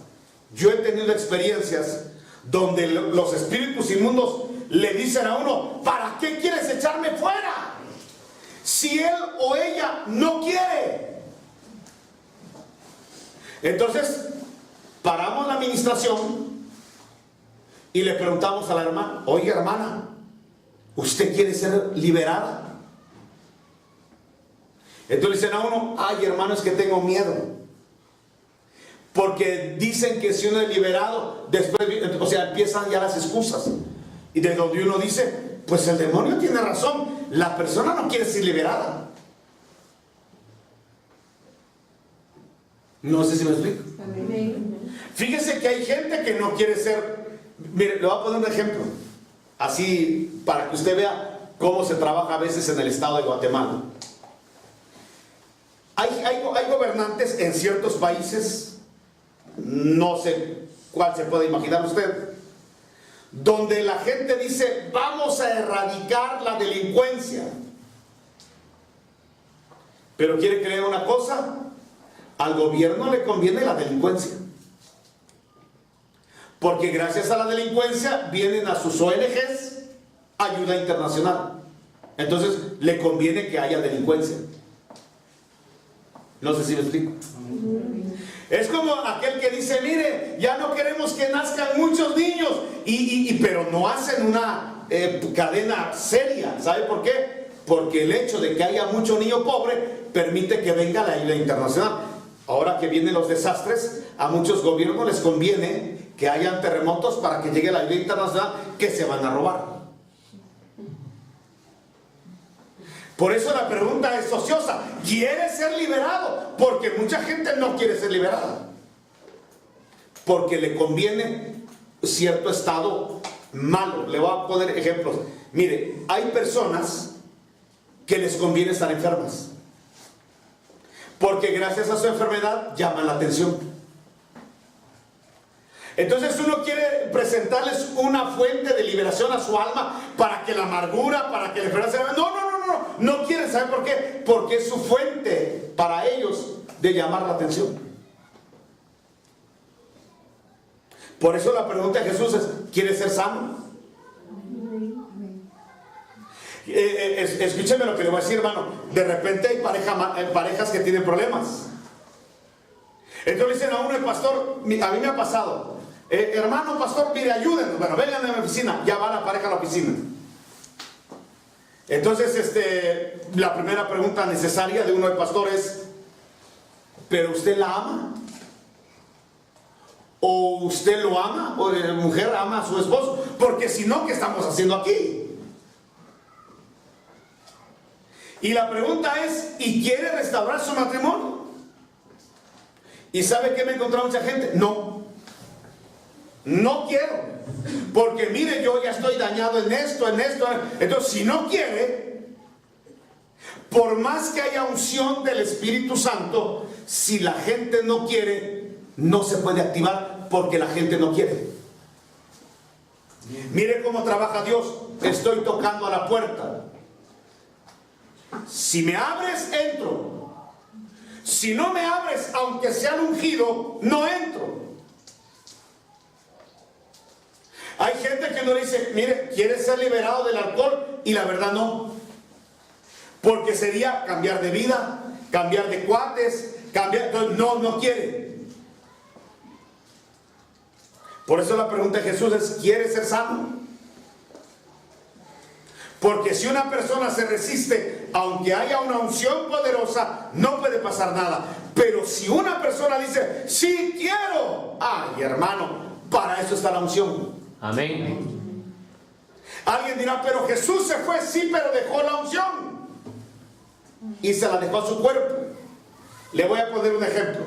Yo he tenido experiencias donde los espíritus inmundos le dicen a uno: ¿para qué quieres echarme fuera? Si él o ella no quiere. Entonces paramos la administración y le preguntamos a la hermana: oiga, hermana, ¿usted quiere ser liberada? Entonces dicen a uno: ay, hermano, es que tengo miedo, porque dicen que si uno es liberado, después, o sea, empiezan ya las excusas, y de donde uno dice: pues el demonio tiene razón, la persona no quiere ser liberada. No sé si me explico. Fíjese que hay gente que no quiere ser. Mire, le voy a poner un ejemplo, así para que usted vea cómo se trabaja a veces en el estado de Guatemala. Hay gobernantes en ciertos países, no sé cuál se puede imaginar usted, donde la gente dice: vamos a erradicar la delincuencia. Pero quiere creer una cosa: al gobierno le conviene la delincuencia, porque gracias a la delincuencia vienen a sus ONGs ayuda internacional. Entonces le conviene que haya delincuencia. No sé si me explico. Es como aquel que dice: mire, ya no queremos que nazcan muchos niños, pero no hacen una cadena seria. ¿Sabe por qué? Porque el hecho de que haya mucho niño pobre permite que venga la ayuda internacional. Ahora que vienen los desastres, a muchos gobiernos les conviene que hayan terremotos para que llegue la ayuda internacional, que se van a robar. Por eso la pregunta es ociosa: ¿quieres ser liberado? Porque mucha gente no quiere ser liberada, porque le conviene cierto estado malo. Le voy a poner ejemplos. Mire, hay personas que les conviene estar enfermas, porque gracias a su enfermedad llaman la atención. Entonces uno quiere presentarles una fuente de liberación a su alma para que la amargura, para que la enfermedad se... No quieren saber por qué, porque es su fuente para ellos de llamar la atención. Por eso la pregunta de Jesús es: ¿quieres ser sano? Escúcheme lo que le voy a decir, hermano. De repente hay parejas que tienen problemas. Entonces dicen a uno: el pastor, a mí me ha pasado, hermano pastor, mire, ayúdenos. Bueno, vengan a mi oficina. Ya va la pareja a la oficina. Entonces la primera pregunta necesaria de uno del pastor es: ¿pero usted la ama? ¿O usted lo ama? ¿O la mujer ama a su esposo? Porque si no, ¿qué estamos haciendo aquí? Y la pregunta es: ¿y quiere restaurar su matrimonio? ¿Y sabe qué me he encontrado mucha gente? No quiero, porque mire, yo ya estoy dañado en esto. Entonces, si no quiere, por más que haya unción del Espíritu Santo, si la gente no quiere, no se puede activar, porque la gente no quiere. Mire cómo trabaja Dios. Estoy tocando a la puerta. Si me abres, entro. Si no me abres, aunque sea el ungido, no entro. Hay gente que no dice: mire, ¿quiere ser liberado del alcohol? Y la verdad no. Porque sería cambiar de vida, cambiar de cuates, cambiar... No quiere. Por eso la pregunta de Jesús es: ¿quiere ser sano? Porque si una persona se resiste, aunque haya una unción poderosa, no puede pasar nada. Pero si una persona dice: sí quiero, ay, hermano, para eso está la unción. Amén. Alguien dirá: pero Jesús se fue, sí, pero dejó la unción y se la dejó a su cuerpo. Le voy a poner un ejemplo.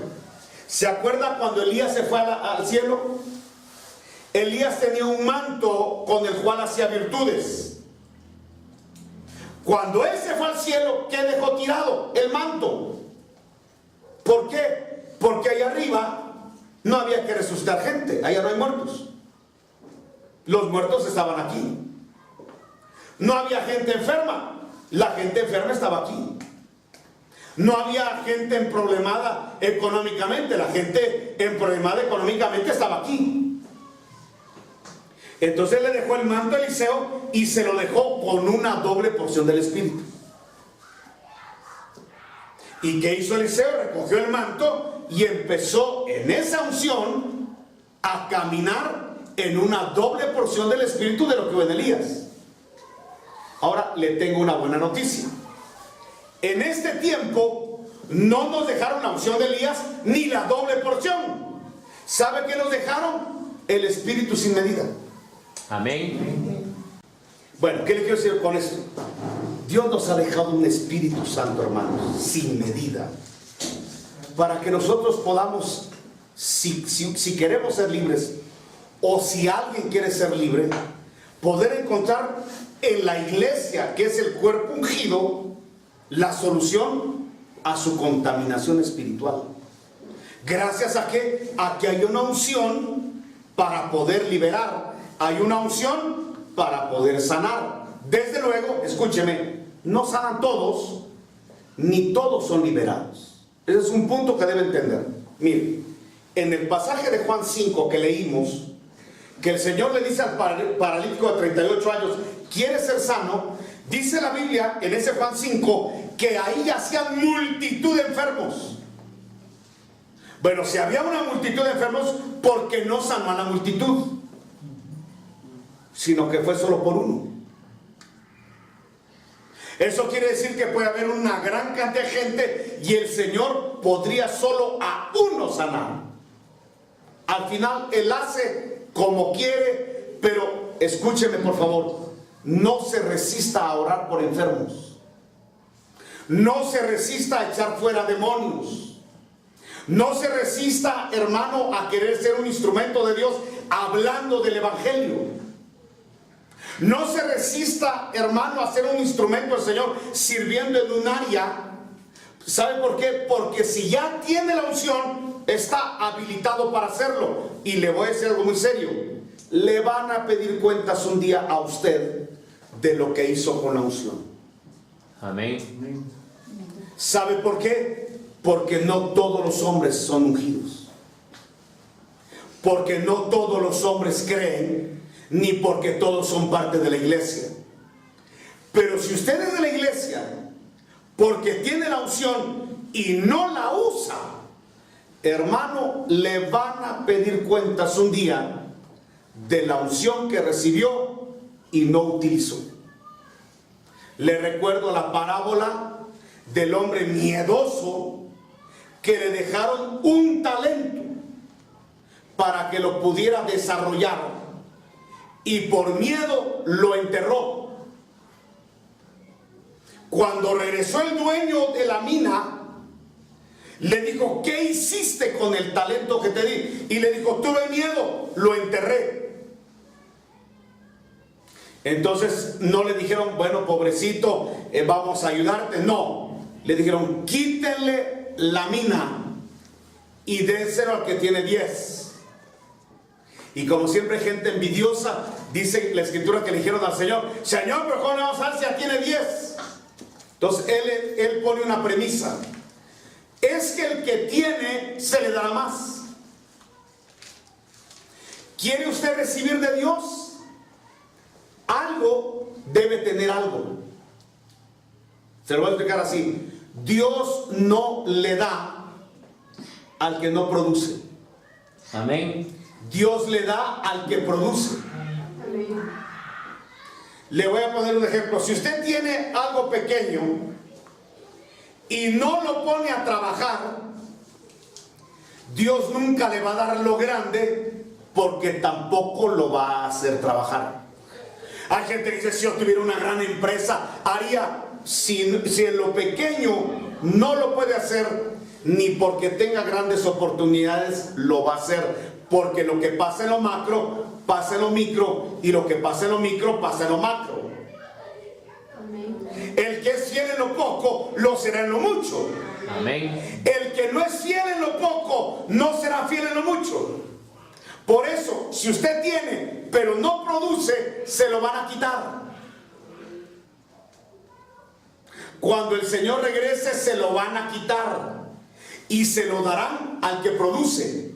¿Se acuerda cuando Elías se fue al cielo? Elías tenía un manto con el cual hacía virtudes. Cuando él se fue al cielo, ¿qué dejó tirado? El manto. ¿Por qué? Porque allá arriba no había que resucitar gente. Allá no hay muertos. Los muertos estaban aquí. No había gente enferma. La gente enferma estaba aquí. No había gente emproblemada económicamente. La gente emproblemada económicamente estaba aquí. Entonces le dejó el manto a Eliseo y se lo dejó con una doble porción del Espíritu. ¿Y qué hizo Eliseo? Recogió el manto y empezó en esa unción a caminar en una doble porción del Espíritu de lo que hubo en Elías. Ahora le tengo una buena noticia. En este tiempo no nos dejaron la unción de Elías ni la doble porción. ¿Sabe qué nos dejaron? El Espíritu sin medida. Amén. Bueno, ¿qué le quiero decir con esto? Dios nos ha dejado un Espíritu Santo, hermanos, sin medida, para que nosotros podamos, si queremos ser libres, o si alguien quiere ser libre, poder encontrar en la iglesia, que es el cuerpo ungido, la solución a su contaminación espiritual. Gracias a que hay una unción para poder liberar. Hay una unción para poder sanar. Desde luego, escúcheme, no sanan todos, ni todos son liberados. Ese es un punto que debe entender. Mire, en el pasaje de Juan 5 que leímos, que el Señor le dice al paralítico de 38 años: ¿quieres ser sano? Dice la Biblia en ese Juan 5 que ahí hacían multitud de enfermos. Bueno, si había una multitud de enfermos, ¿por qué no sanó a la multitud? Sino que fue solo por uno. Eso quiere decir que puede haber una gran cantidad de gente y el Señor podría solo a uno sanar. Al final Él hace como quiere, pero escúcheme por favor, no se resista a orar por enfermos. No se resista a echar fuera demonios. No se resista, hermano, a querer ser un instrumento de Dios hablando del Evangelio. No se resista, hermano, a ser un instrumento del Señor sirviendo en un área, ¿Sabe por qué? Porque si ya tiene la unción, está habilitado para hacerlo. Y le voy a decir algo muy serio. Le van a pedir cuentas un día a usted de lo que hizo con la unción. Amén. ¿Sabe por qué? Porque no todos los hombres son ungidos. Porque no todos los hombres creen, ni porque todos son parte de la iglesia. Pero si usted es de la iglesia, porque tiene la unción y no la usa, hermano, le van a pedir cuentas un día de la unción que recibió y no utilizó. Le recuerdo la parábola del hombre miedoso que le dejaron un talento para que lo pudiera desarrollar y por miedo lo enterró. Cuando regresó el dueño de la mina, le dijo: ¿qué hiciste con el talento que te di? Y le dijo: tuve miedo, lo enterré. Entonces no le dijeron: bueno, pobrecito, vamos a ayudarte. No, le dijeron: quítenle la mina y déselo al que tiene 10. Y como siempre gente envidiosa, dice la escritura que le dijeron al Señor: Señor, pero ¿cómo le vamos a dar si ya tiene 10? Entonces él pone una premisa: es que el que tiene se le dará más. ¿Quiere usted recibir de Dios? Algo debe tener algo. Se lo voy a explicar así: Dios no le da al que no produce. Amén. Dios le da al que produce. Le voy a poner un ejemplo. Si usted tiene algo pequeño y no lo pone a trabajar, Dios nunca le va a dar lo grande, porque tampoco lo va a hacer trabajar. Hay gente que dice: si yo tuviera una gran empresa, haría. Si en lo pequeño no lo puede hacer, ni porque tenga grandes oportunidades lo va a hacer. Porque lo que pasa en lo macro, pasa en lo micro, y lo que pasa en lo micro, pasa en lo macro. Amén. El que es fiel en lo poco, lo será en lo mucho. Amén. El que no es fiel en lo poco, no será fiel en lo mucho. Por eso, si usted tiene, pero no produce, se lo van a quitar. Cuando el Señor regrese, se lo van a quitar y se lo darán al que produce.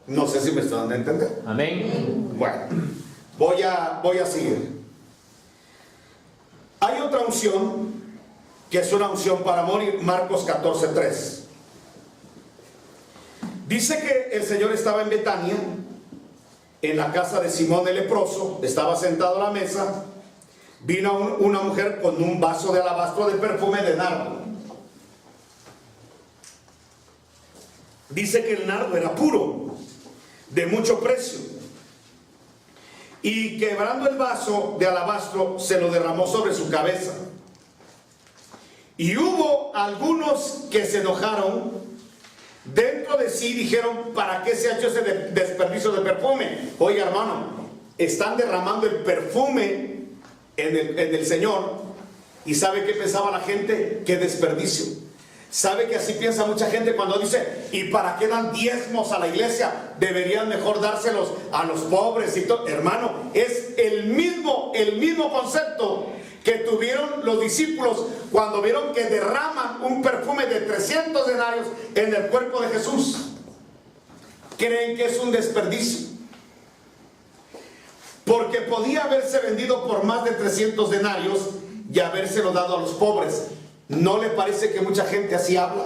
No sé si me están dando a entender. Amén. Bueno, voy a seguir. Hay otra unción que es una unción para morir. Marcos 14:3. Dice que el Señor estaba en Betania, en la casa de Simón el leproso. Estaba sentado a la mesa. Vino una mujer con un vaso de alabastro de perfume de nardo. Dice que el nardo era puro, de mucho precio, y quebrando el vaso de alabastro, se lo derramó sobre su cabeza. Y hubo algunos que se enojaron dentro de sí, dijeron: ¿para qué se ha hecho ese desperdicio de perfume? Oye, hermano, están derramando el perfume en el Señor. ¿Y sabe qué pensaba la gente? ¡Qué desperdicio! ¿Sabe que así piensa mucha gente cuando dice: ¿y para qué dan diezmos a la iglesia? Deberían mejor dárselos a los pobres y todo. Hermano, es el mismo concepto que tuvieron los discípulos cuando vieron que derraman un perfume de 300 denarios en el cuerpo de Jesús. Creen que es un desperdicio, porque podía haberse vendido por más de 300 denarios y habérselo dado a los pobres. ¿No le parece que mucha gente así habla?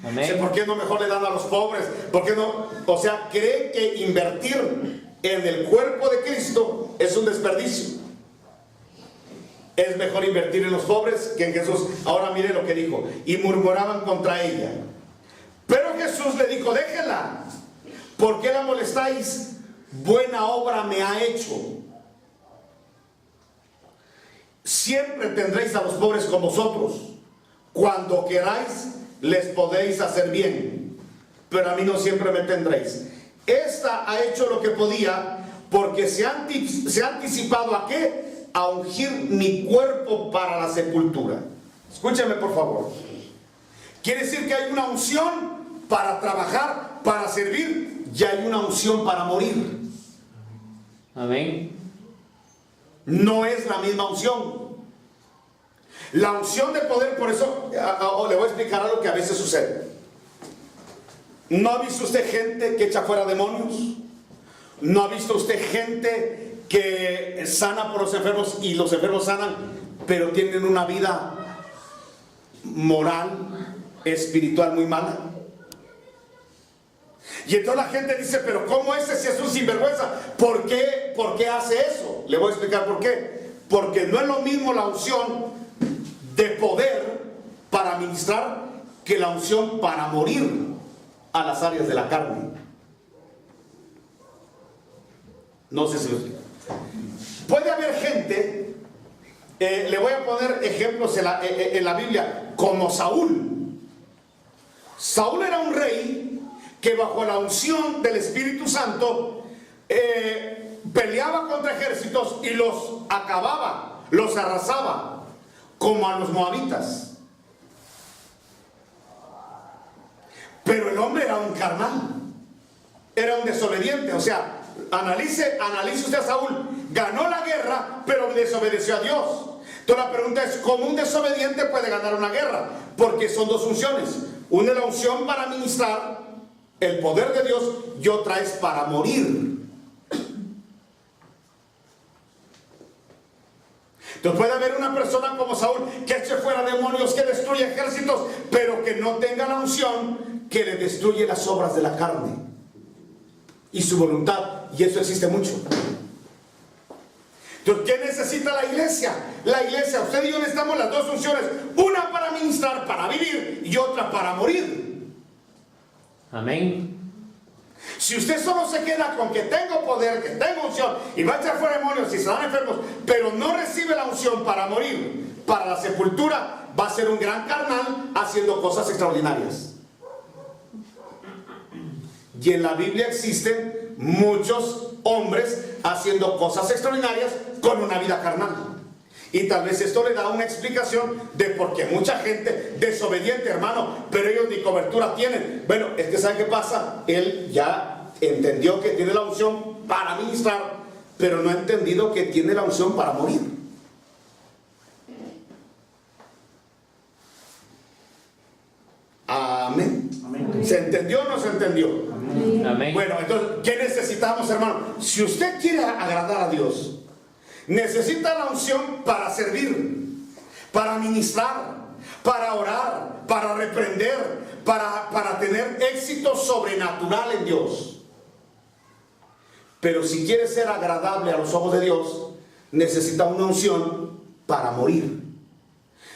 Amén. ¿Por qué no mejor le dan a los pobres? ¿Por qué no? O sea, cree que invertir en el cuerpo de Cristo es un desperdicio. Es mejor invertir en los pobres que en Jesús. Ahora mire lo que dijo: y murmuraban contra ella. Pero Jesús le dijo: déjenla, ¿por qué la molestáis? Buena obra me ha hecho. Siempre tendréis a los pobres con vosotros. Cuando queráis, les podéis hacer bien, pero a mí no siempre me tendréis. Esta ha hecho lo que podía, porque se ha anticipado ¿a qué? a ungir mi cuerpo para la sepultura. Escúchame por favor. Quiere decir que hay una unción para trabajar, para servir, y hay una unción para morir. Amén. No es la misma unción. La unción de poder, por eso le voy a explicar algo que a veces sucede. ¿No ha visto usted gente que echa fuera demonios? ¿No ha visto usted gente que sana por los enfermos y los enfermos sanan, pero tienen una vida moral, espiritual muy mala? Y entonces la gente dice, pero ¿cómo ese si es un sinvergüenza? ¿Por qué hace eso? Le voy a explicar por qué. Porque no es lo mismo la unción de poder para ministrar que la unción para morir a las áreas de la carne. No sé si lo explico. Puede haber gente, le voy a poner ejemplos en la Biblia, como Saúl. Saúl era un rey que bajo la unción del Espíritu Santo peleaba contra ejércitos y los acababa, los arrasaba, como a los moabitas. Pero el hombre era un carnal, era un desobediente. O sea, analice usted a Saúl. Ganó la guerra, pero desobedeció a Dios. Entonces la pregunta es, ¿cómo un desobediente puede ganar una guerra? Porque son dos unciones. Una es la unción para ministrar el poder de Dios y otra es para morir. Entonces puede haber una persona como Saúl que eche fuera demonios, que destruye ejércitos, pero que no tenga la unción que le destruye las obras de la carne y su voluntad, y eso existe mucho. Entonces, ¿qué necesita la iglesia? La iglesia, usted y yo necesitamos las dos funciones, una para ministrar, para vivir, y otra para morir. Amén. Si usted solo se queda con que tengo poder, que tengo unción, y va a echar fuera demonios y se van enfermos, pero no recibe la unción para morir, para la sepultura, va a ser un gran carnal haciendo cosas extraordinarias. Y en la Biblia existen muchos hombres haciendo cosas extraordinarias con una vida carnal. Y tal vez esto le da una explicación de por qué mucha gente desobediente, hermano, pero ellos ni cobertura tienen. Bueno, es que ¿sabe qué pasa? Él ya entendió que tiene la unción para ministrar, pero no ha entendido que tiene la unción para morir. Amén. Amén. ¿Se entendió o no se entendió? Amén. Amén. Bueno, entonces, ¿qué necesitamos, hermano? Si usted quiere agradar a Dios, necesita la unción para servir, para ministrar, para orar, para reprender, para tener éxito sobrenatural en Dios. Pero si quiere ser agradable a los ojos de Dios, necesita una unción para morir.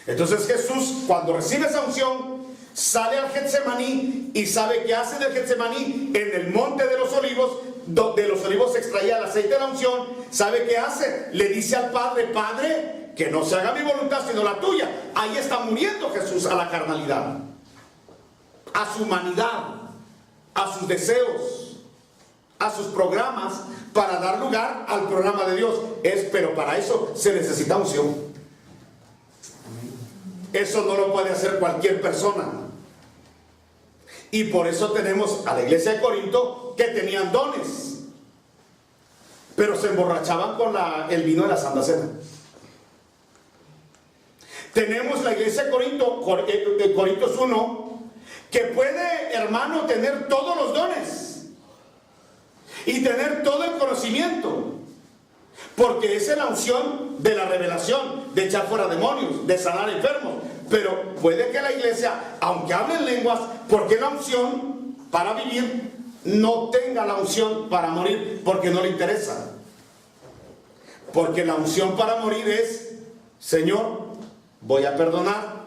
Entonces Jesús, cuando recibe esa unción, sale al Getsemaní y sabe qué hace del Getsemaní en el monte de los olivos, donde los olivos se extraía el aceite de la unción. ¿Sabe qué hace? Le dice al Padre: Padre, que no se haga mi voluntad sino la tuya. Ahí está muriendo Jesús a la carnalidad, a su humanidad, a sus deseos, a sus programas, para dar lugar al programa de Dios. Pero para eso se necesita unción. Eso no lo puede hacer cualquier persona. Y por eso tenemos a la iglesia de Corinto, que tenían dones, pero se emborrachaban con el vino de la Santa Cena. Tenemos la iglesia de Corinto, Corintios 1, que puede, hermano, tener todos los dones y tener todo el conocimiento, porque esa es la unción de la revelación, de echar fuera demonios, de sanar enfermos. Pero puede que la iglesia, aunque hable en lenguas, porque la unción para vivir, no tenga la unción para morir, porque no le interesa. Porque la unción para morir es: Señor, voy a perdonar,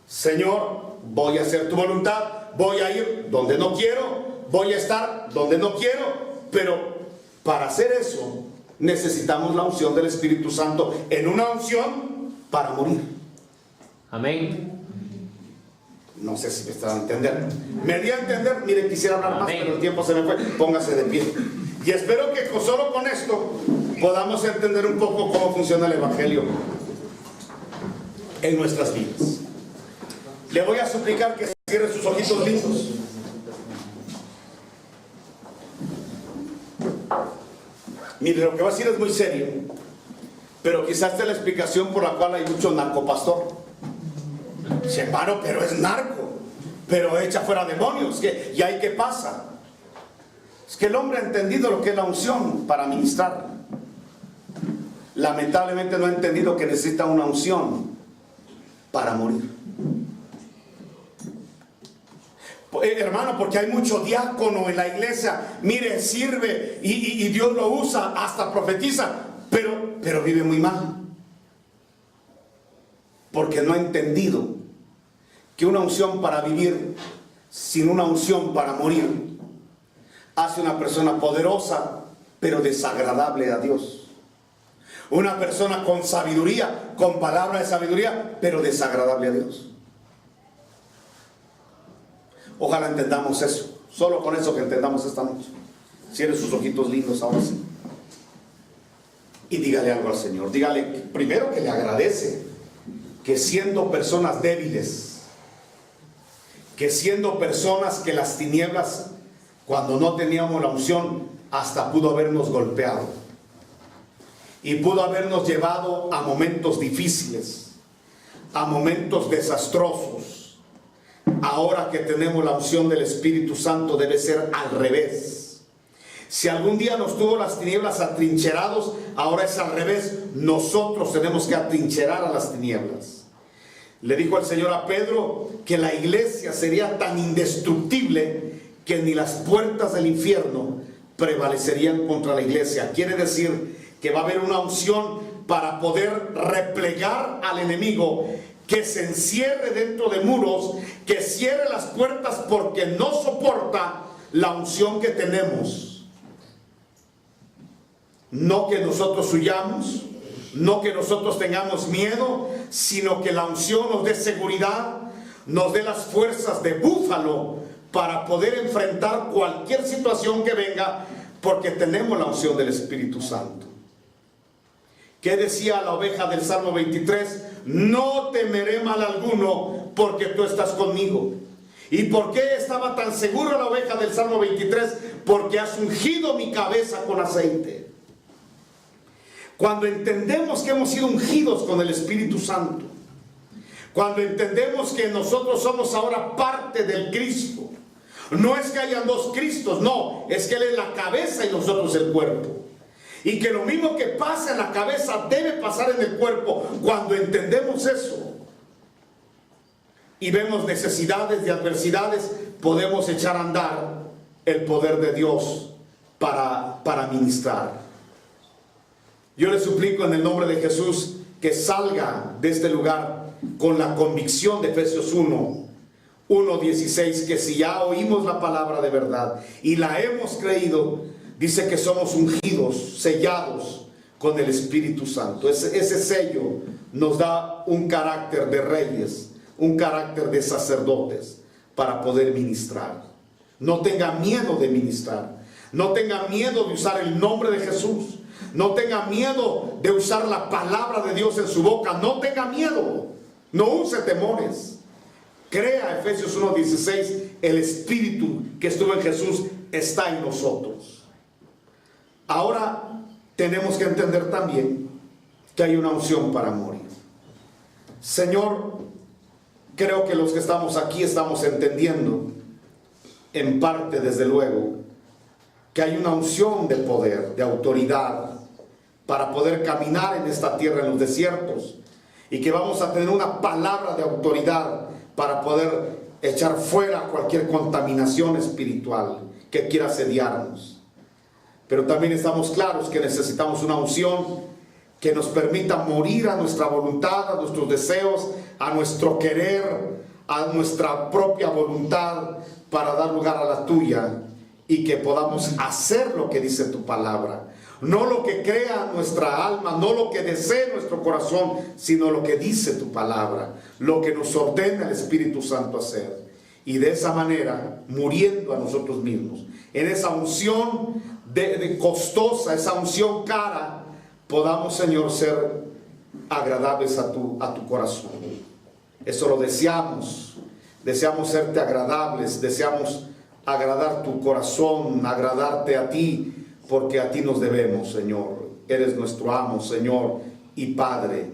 Señor, voy a hacer tu voluntad, voy a ir donde no quiero, voy a estar donde no quiero. Pero para hacer eso necesitamos la unción del Espíritu Santo, en una unción para morir. Amén. No sé si me estaba a entender. Me di a entender. Mire, quisiera hablar más, Amén. pero el tiempo se me fue. Póngase de pie. Y espero que solo con esto podamos entender un poco cómo funciona el Evangelio en nuestras vidas. Le voy a suplicar que cierre sus ojitos lindos. Mire, lo que va a decir es muy serio, pero quizás esta es la explicación por la cual hay mucho narcopastor. Se paro, pero es narco, pero echa fuera demonios. ¿Y ahí qué pasa? Es que el hombre ha entendido lo que es la unción para ministrar. Lamentablemente no ha entendido que necesita una unción para morir. Hermano, porque hay mucho diácono en la iglesia, mire, sirve y Dios lo usa, hasta profetiza, pero vive muy mal, porque no ha entendido que una unción para vivir sin una unción para morir hace una persona poderosa pero desagradable a Dios. Una persona con sabiduría, con palabra de sabiduría, pero desagradable a Dios. Ojalá entendamos eso. Solo con eso que entendamos esta noche. Cierre sus ojitos lindos ahora sí. Y dígale algo al Señor. Dígale primero que le agradece que siendo personas débiles, que siendo personas que las tinieblas, cuando no teníamos la unción, hasta pudo habernos golpeado. Y pudo habernos llevado a momentos difíciles, a momentos desastrosos. Ahora que tenemos la unción del Espíritu Santo debe ser al revés. Si algún día nos tuvo las tinieblas atrincherados, ahora es al revés. Nosotros tenemos que atrincherar a las tinieblas. Le dijo el Señor a Pedro que la iglesia sería tan indestructible que ni las puertas del infierno prevalecerían contra la iglesia. Quiere decir que va a haber una unción para poder replegar al enemigo, que se encierre dentro de muros, que cierre las puertas porque no soporta la unción que tenemos. No que nosotros huyamos, no que nosotros tengamos miedo, sino que la unción nos dé seguridad, nos dé las fuerzas de búfalo para poder enfrentar cualquier situación que venga, porque tenemos la unción del Espíritu Santo. ¿Qué decía la oveja del Salmo 23? No temeré mal alguno, porque tú estás conmigo. ¿Y por qué estaba tan segura la oveja del Salmo 23? Porque has ungido mi cabeza con aceite. Cuando entendemos que hemos sido ungidos con el Espíritu Santo, cuando entendemos que nosotros somos ahora parte del Cristo, no es que hayan dos Cristos, no, es que Él es la cabeza y nosotros el cuerpo. Y que lo mismo que pasa en la cabeza debe pasar en el cuerpo. Cuando entendemos eso y vemos necesidades y adversidades, podemos echar a andar el poder de Dios para ministrar. Yo le suplico en el nombre de Jesús que salga de este lugar con la convicción de Efesios 1:16, que si ya oímos la palabra de verdad y la hemos creído, dice que somos ungidos, sellados con el Espíritu Santo. Ese sello nos da un carácter de reyes, un carácter de sacerdotes para poder ministrar. No tenga miedo de ministrar. No tenga miedo de usar el nombre de Jesús. No tenga miedo de usar la palabra de Dios en su boca. No tenga miedo. No use temores. Crea, Efesios 1:16, el Espíritu que estuvo en Jesús está en nosotros. Ahora tenemos que entender también que hay una unción para morir. Señor, creo que los que estamos aquí estamos entendiendo, en parte desde luego, que hay una unción de poder, de autoridad, para poder caminar en esta tierra, en los desiertos, y que vamos a tener una palabra de autoridad para poder echar fuera cualquier contaminación espiritual que quiera asediarnos. Pero también estamos claros que necesitamos una unción que nos permita morir a nuestra voluntad, a nuestros deseos, a nuestro querer, a nuestra propia voluntad, para dar lugar a la tuya, y que podamos hacer lo que dice tu palabra. No lo que crea nuestra alma, no lo que desee nuestro corazón, sino lo que dice tu palabra, lo que nos ordena el Espíritu Santo hacer. Y de esa manera, muriendo a nosotros mismos, en esa unción de costosa, esa unción cara, podamos, Señor, ser agradables a tu corazón. Eso lo deseamos. Deseamos serte agradables, deseamos agradar tu corazón, agradarte a ti, porque a ti nos debemos, Señor. Eres nuestro amo, Señor y Padre.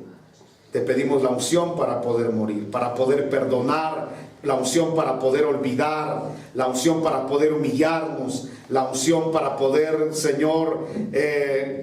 Te pedimos la unción para poder morir, para poder perdonar, la unción para poder olvidar, la unción para poder humillarnos, la unción para poder, Señor,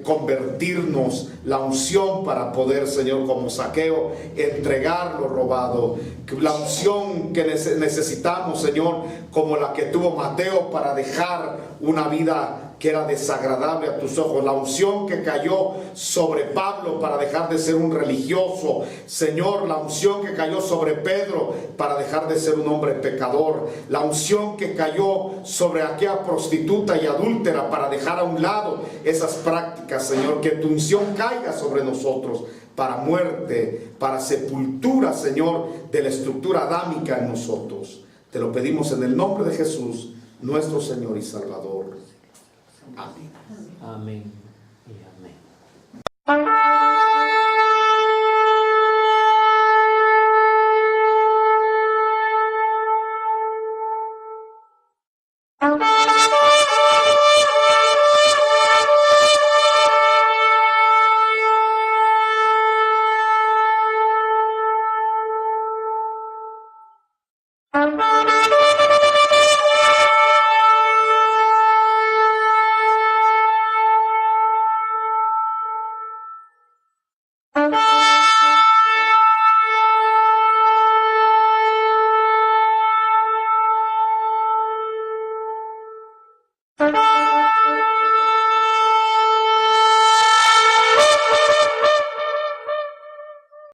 convertirnos, la unción para poder, Señor, como Zaqueo, entregar lo robado, la unción que necesitamos, Señor, como la que tuvo Mateo para dejar una vida que era desagradable a tus ojos, la unción que cayó sobre Pablo para dejar de ser un religioso, Señor, la unción que cayó sobre Pedro para dejar de ser un hombre pecador, la unción que cayó sobre aquella prostituta y adúltera para dejar a un lado esas prácticas, Señor, que tu unción caiga sobre nosotros para muerte, para sepultura, Señor, de la estructura adámica en nosotros. Te lo pedimos en el nombre de Jesús, nuestro Señor y Salvador. Amén. Amén y amén.